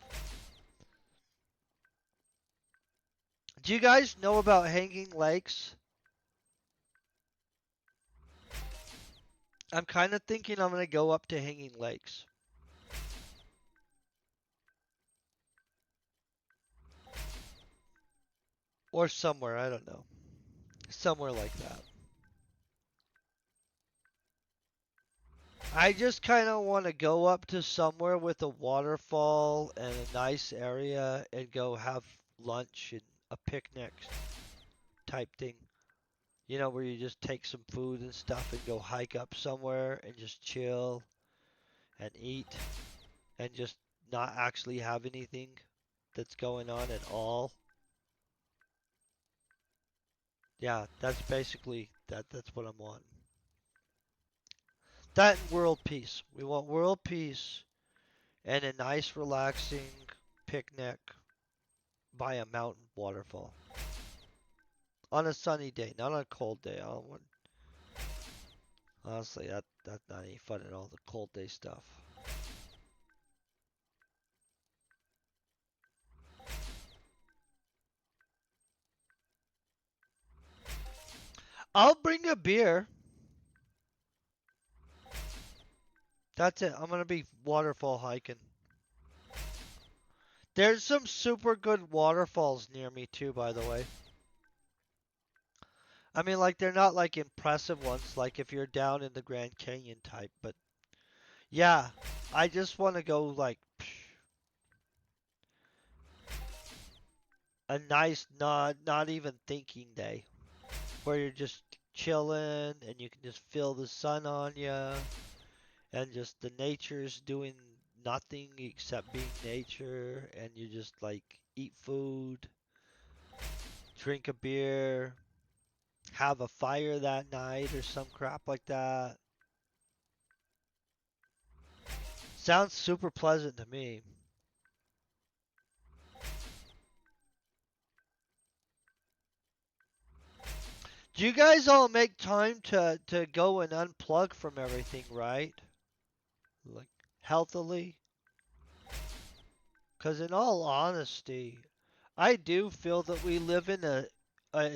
Do you guys know about hanging lakes? I'm kind of thinking I'm going to go up to hanging lakes or somewhere, I don't know. Somewhere like that. I just kind of want to go up to somewhere with a waterfall and a nice area and go have lunch and a picnic type thing. You know, where you just take some food and stuff and go hike up somewhere and just chill and eat and just not actually have anything that's going on at all. Yeah, that's basically that's what I'm wanting. That and world peace. We want world peace and a nice relaxing picnic by a mountain waterfall on a sunny day, not on a cold day. I don't want, honestly, that's not any fun at all. The cold day stuff. I'll bring a beer. That's it. I'm gonna be waterfall hiking. There's some super good waterfalls near me too, by the way. I mean, like they're not like impressive ones, like if you're down in the Grand Canyon type, but yeah, I just want to go like a nice, not even thinking day, where you're just chilling and you can just feel the sun on you, and just the nature's doing nothing except being nature, and you just like eat food, drink a beer, have a fire that night or some crap like that. Sounds super pleasant to me. Do you guys all make time to go and unplug from everything, right? Like healthily? Because in all honesty, I do feel that we live in a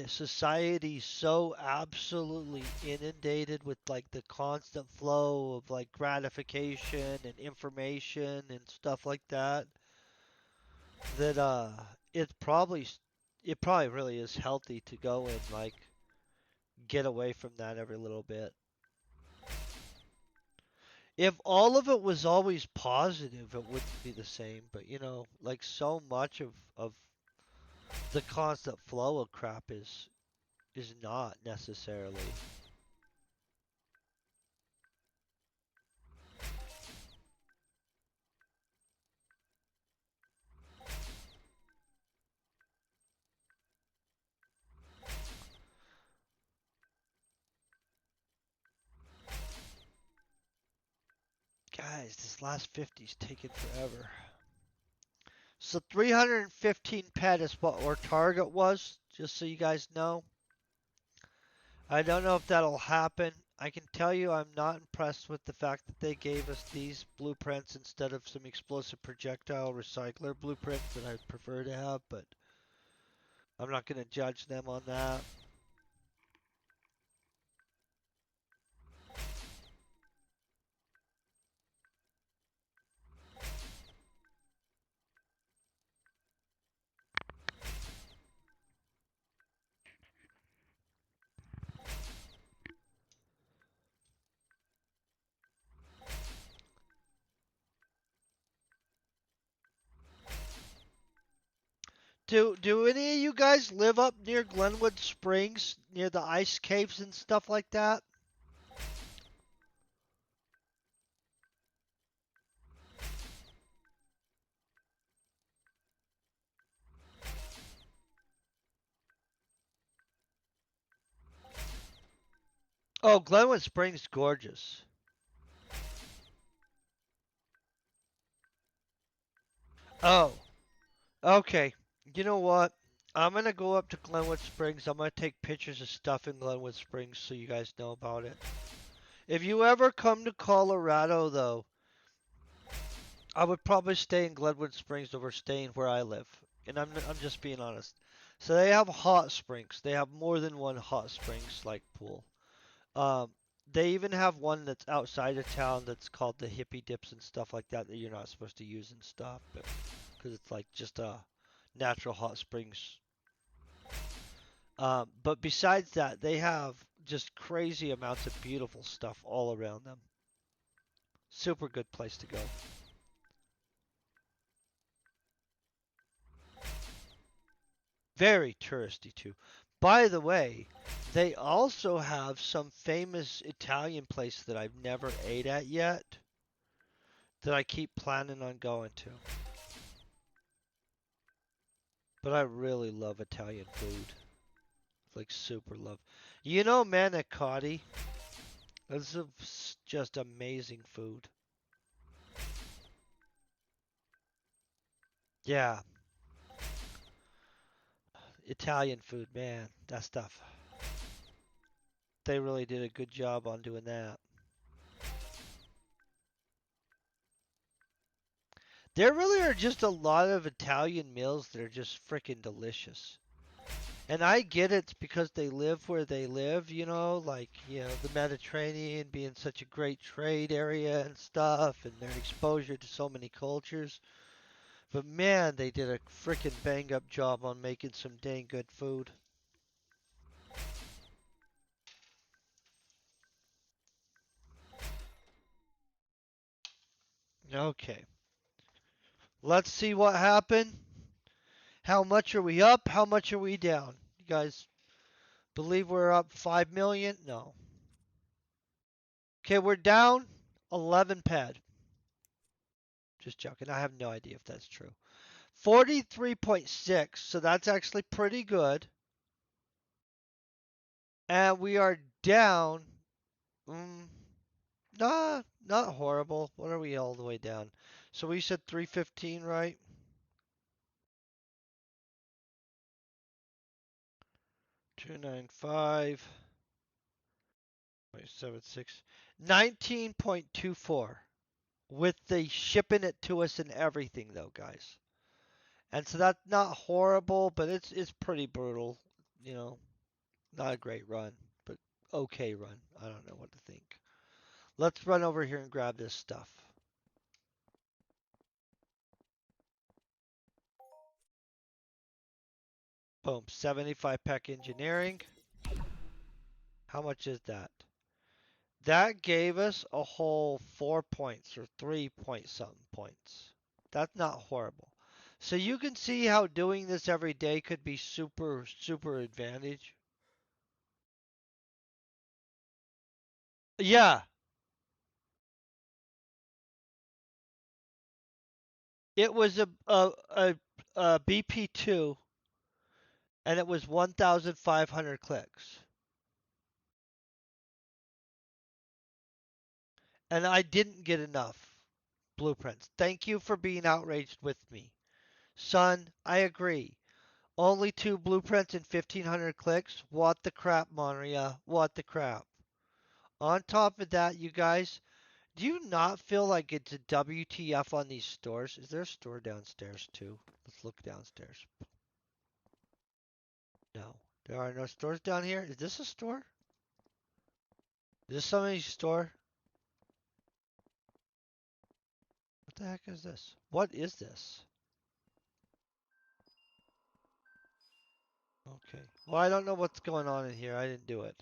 society so absolutely inundated with like the constant flow of like gratification and information and stuff like that that it probably it probably really is healthy to go and like get away from that every little bit. If all of it was always positive, it wouldn't be the same. But you know, like so much of The constant flow of crap is not necessarily. Guys, this last 50's taking forever. So 315 pet is what our target was, just so you guys know. I don't know if that'll happen. I can tell you I'm not impressed with the fact that they gave us these blueprints instead of some explosive projectile recycler blueprints that I'd prefer to have, but I'm not going to judge them on that. Do any of you guys live up near Glenwood Springs, near the ice caves and stuff like that? Oh, Glenwood Springs gorgeous. Oh, okay. You know what? I'm gonna go up to Glenwood Springs. I'm gonna take pictures of stuff in Glenwood Springs so you guys know about it. If you ever come to Colorado, though, I would probably stay in Glenwood Springs over staying where I live. And I'm just being honest. So they have hot springs. They have more than one hot springs like pool. Um, they even have one that's outside of town that's called the hippie dips and stuff like that that you're not supposed to use and stuff, but because it's like just a natural hot springs. But besides that, they have just crazy amounts of beautiful stuff all around them. Super good place to go. Very touristy too. By the way, they also have some famous Italian place that I've never ate at yet that I keep planning on going to. But I really love Italian food. Like super love. You know manicotti? This is just amazing food. Yeah, Italian food, man, that stuff. They really did a good job on doing that. There really are just a lot of Italian meals that are just freaking delicious. And I get it's because they live where they live, the Mediterranean being such a great trade area and stuff, and their exposure to so many cultures. But man, they did a freaking bang up job on making some dang good food. Okay, let's see what happened. How much are we up? How much are we down? You guys believe we're up 5 million? No. Okay, we're down 11 pad. Just joking. I have no idea if that's true. 43.6, so that's actually pretty good. And we are down. Mm, not horrible. What are we all the way down? So we said 315, right? 295.76. 19.24 with the shipping it to us and everything, though, guys. And so that's not horrible, but it's pretty brutal. You know, not a great run, but okay run. I don't know what to think. Let's run over here and grab this stuff. Boom. 75 pack engineering. How much is that? That gave us a whole 4 points or 3 point something points. That's not horrible. So you can see how doing this every day could be super, super advantage. Yeah, it was a BP2 and it was 1,500 clicks. And I didn't get enough blueprints. Thank you for being outraged with me. Son, I agree. Only two blueprints and 1,500 clicks? What the crap, Monria? What the crap? On top of that, you guys, do you not feel like it's a WTF on these stores? Is there a store downstairs too? Let's look downstairs. No. There are no stores down here. Is this a store? Is this somebody's store? What the heck is this? What is this? Okay. Well, I don't know what's going on in here. I didn't do it.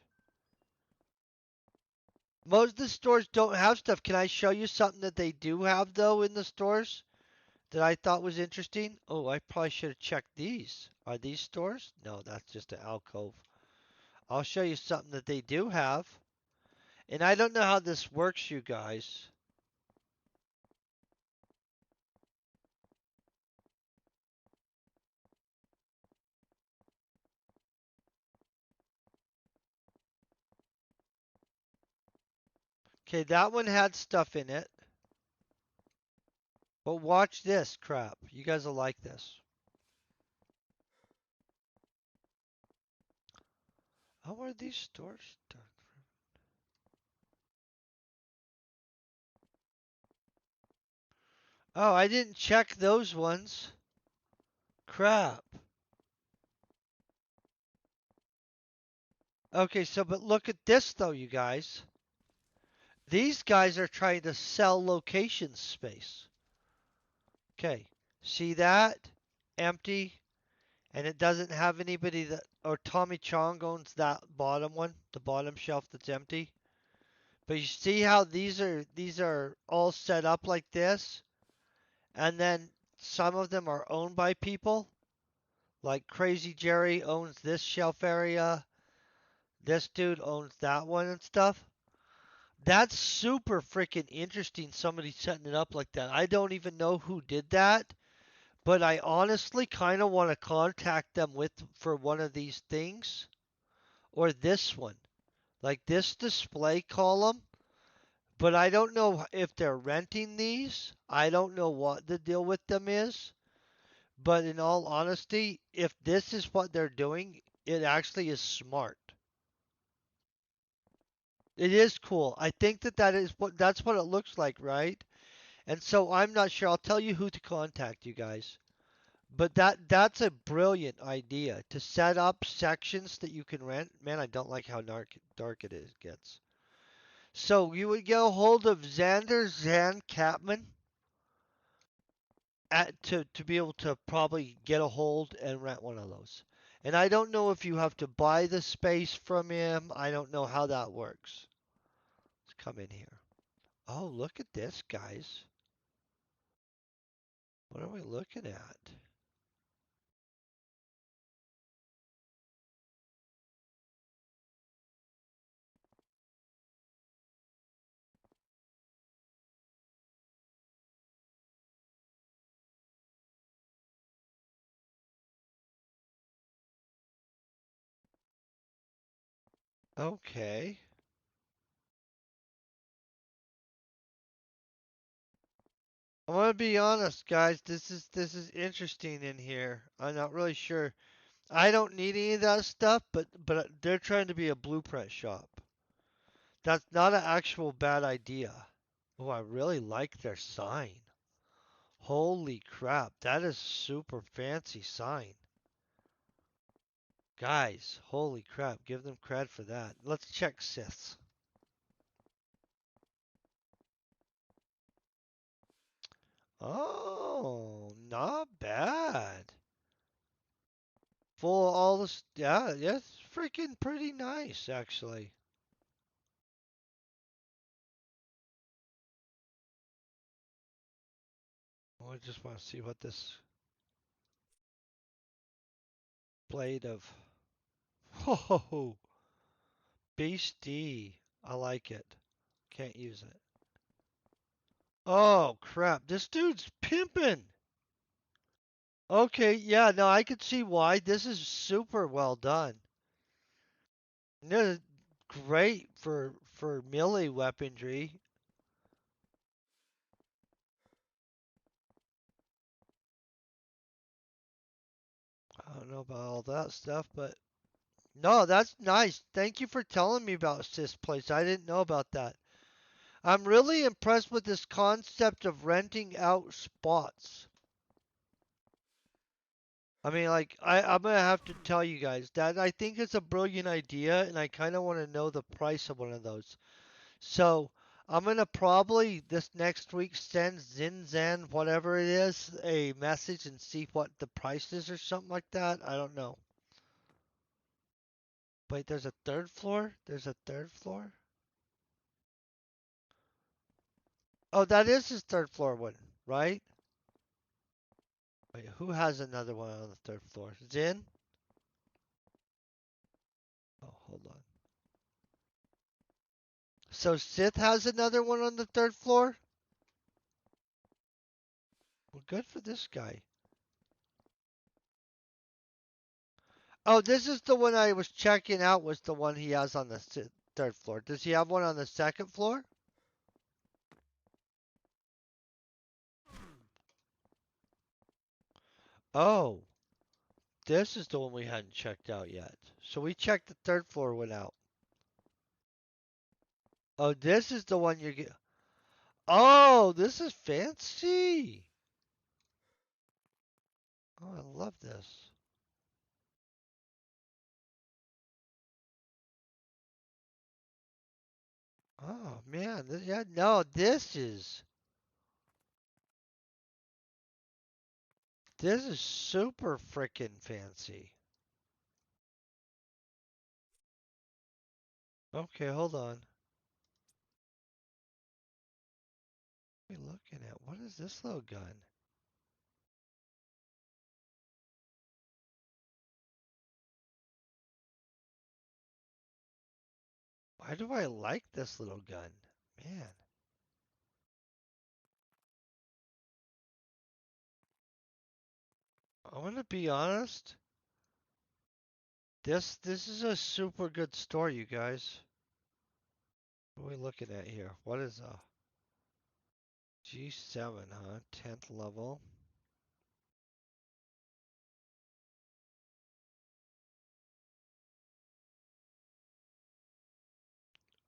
Most of the stores don't have stuff. Can I show you something that they do have, though, in the stores that I thought was interesting? Oh, I probably should have checked these. Are these stores? No, that's just an alcove. I'll show you something that they do have. And I don't know how this works, you guys. Okay, that one had stuff in it. But watch this crap. You guys will like this. How are these stores done? Oh, I didn't check those ones. Crap. Okay, so but look at this though, you guys. These guys are trying to sell location space. Okay, see that? Empty. And it doesn't have anybody that, or Tommy Chong owns that bottom one, the bottom shelf that's empty. But you see how these are all set up like this? And then some of them are owned by people. Like Crazy Jerry owns this shelf area. This dude owns that one and stuff. That's super freaking interesting. Somebody setting it up like that. I don't even know who did that, but I honestly kind of want to contact them with for one of these things or this one, like this display column. But I don't know if they're renting these. I don't know what the deal with them is. But in all honesty, if this is what they're doing, it actually is smart. It is cool. I think that that's what it looks like, right? And so I'm not sure. I'll tell you who to contact, you guys. But that's a brilliant idea to set up sections that you can rent. Man, I don't like how dark it is gets. So you would get a hold of Xander Zan Capman to be able to probably get a hold and rent one of those. And I don't know if you have to buy the space from him. I don't know how that works. Let's come in here. Oh, look at this, guys. What are we looking at? Okay. I want to be honest, guys. This is interesting in here. I'm not really sure. I don't need any of that stuff, but they're trying to be a blueprint shop. That's not an actual bad idea. Oh, I really like their sign. Holy crap, that is super fancy sign. Guys, holy crap, give them cred for that. Let's check Siths. Oh, not bad. Full of all this, yeah, it's freaking pretty nice, actually. I just want to see what this. Blade of. Whoa, beastie. I like it. Can't use it. Oh crap! This dude's pimping. Okay, yeah, no, I could see why. This is super well done. This is great for melee weaponry. I don't know about all that stuff, but no, that's nice. Thank you for telling me about this place. I didn't know about that. I'm really impressed with this concept of renting out spots. I mean, like, I'm gonna have to tell you guys that I think it's a brilliant idea, and I kind of want to know the price of one of those. So I'm gonna probably this next week send Zinzan, whatever it is, a message and see what the price is or something like that. I don't know. Wait, there's a third floor? There's a third floor? Oh, that is his third floor one, right? Wait, who has another one on the third floor? Zin? Oh, hold on. So Sith has another one on the third floor? Well, good for this guy. Oh, this is the one I was checking out was the one he has on the third floor. Does he have one on the second floor? Oh, this is the one we hadn't checked out yet. So we checked the third floor one out. Oh, this is the one you're getting. Oh, this is fancy. Oh, I love this. Oh man, yeah, no, this is super freaking fancy. Okay, hold on. What are we looking at? What is this little gun? Why do I like this little gun? Man, I'm gonna be honest. This is a super good store, you guys. What are we looking at here? What is a G7, huh? 10th level.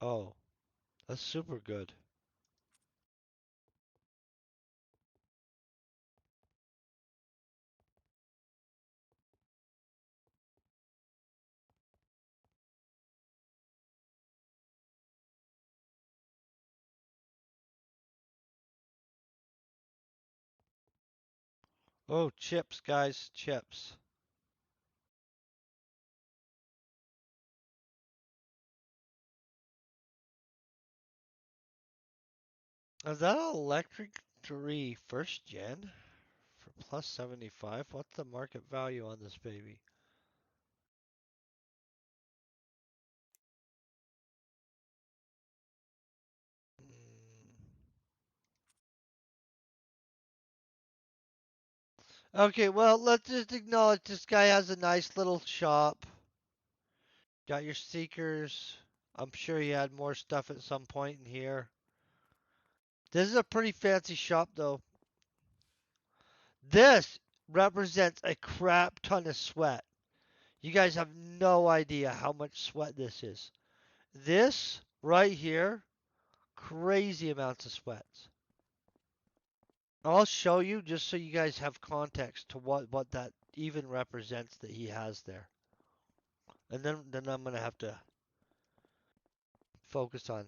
Oh, that's super good. Oh, chips, guys, chips. Is that an electric 3 first gen for plus 75? What's the market value on this baby? Mm. Okay, well, let's just acknowledge this guy has a nice little shop. Got your seekers. I'm sure he had more stuff at some point in here. This is a pretty fancy shop, though. This represents a crap ton of sweat. You guys have no idea how much sweat this is. This right here, crazy amounts of sweat. I'll show you just so you guys have context to what that even represents that he has there. And then I'm gonna have to focus on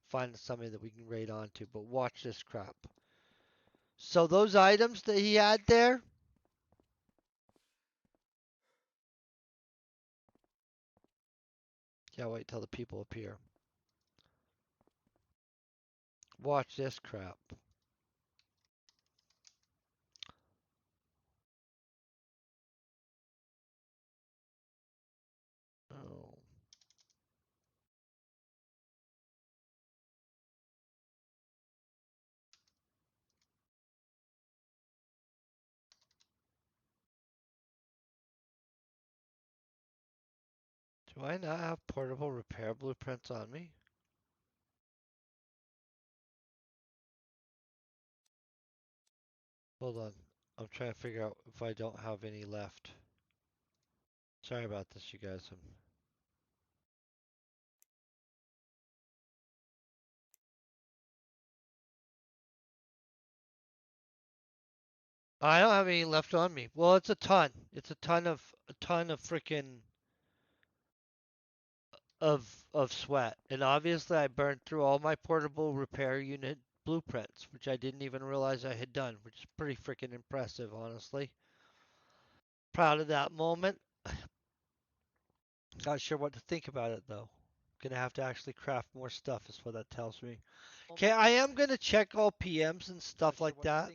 finding somebody that we can raid onto. But watch this crap. So those items that he had there, can't wait till the people appear. Watch this crap. Do I not have portable repair blueprints on me? Hold on. I'm trying to figure out if I don't have any left. Sorry about this, you guys. I don't have any left on me. Well, it's a ton. It's a ton of freaking of sweat. And obviously I burned through all my portable repair unit blueprints, which I didn't even realize I had done, which is pretty freaking impressive, honestly. Proud of that moment. Not sure what to think about it though. Gonna have to actually craft more stuff is what that tells me. Okay, I am gonna check all PMs and stuff like that.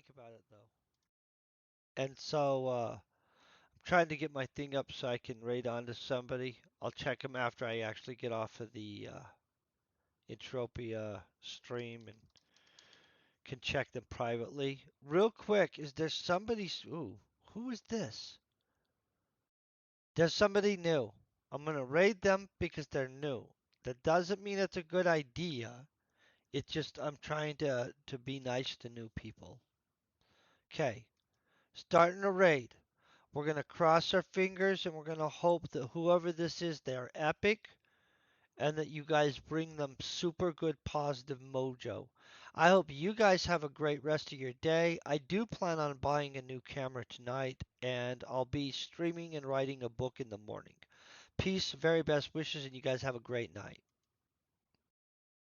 And so I'm trying to get my thing up so I can raid onto somebody. I'll check them after I actually get off of the Entropia stream and can check them privately. Real quick, is there somebody? Ooh, who is this? There's somebody new. I'm gonna raid them because they're new. That doesn't mean it's a good idea. It's just I'm trying to be nice to new people. Okay, starting a raid. We're gonna cross our fingers and we're gonna hope that whoever this is, they're epic and that you guys bring them super good positive mojo. I hope you guys have a great rest of your day. I do plan on buying a new camera tonight, and I'll be streaming and writing a book in the morning. Peace, very best wishes, and you guys have a great night.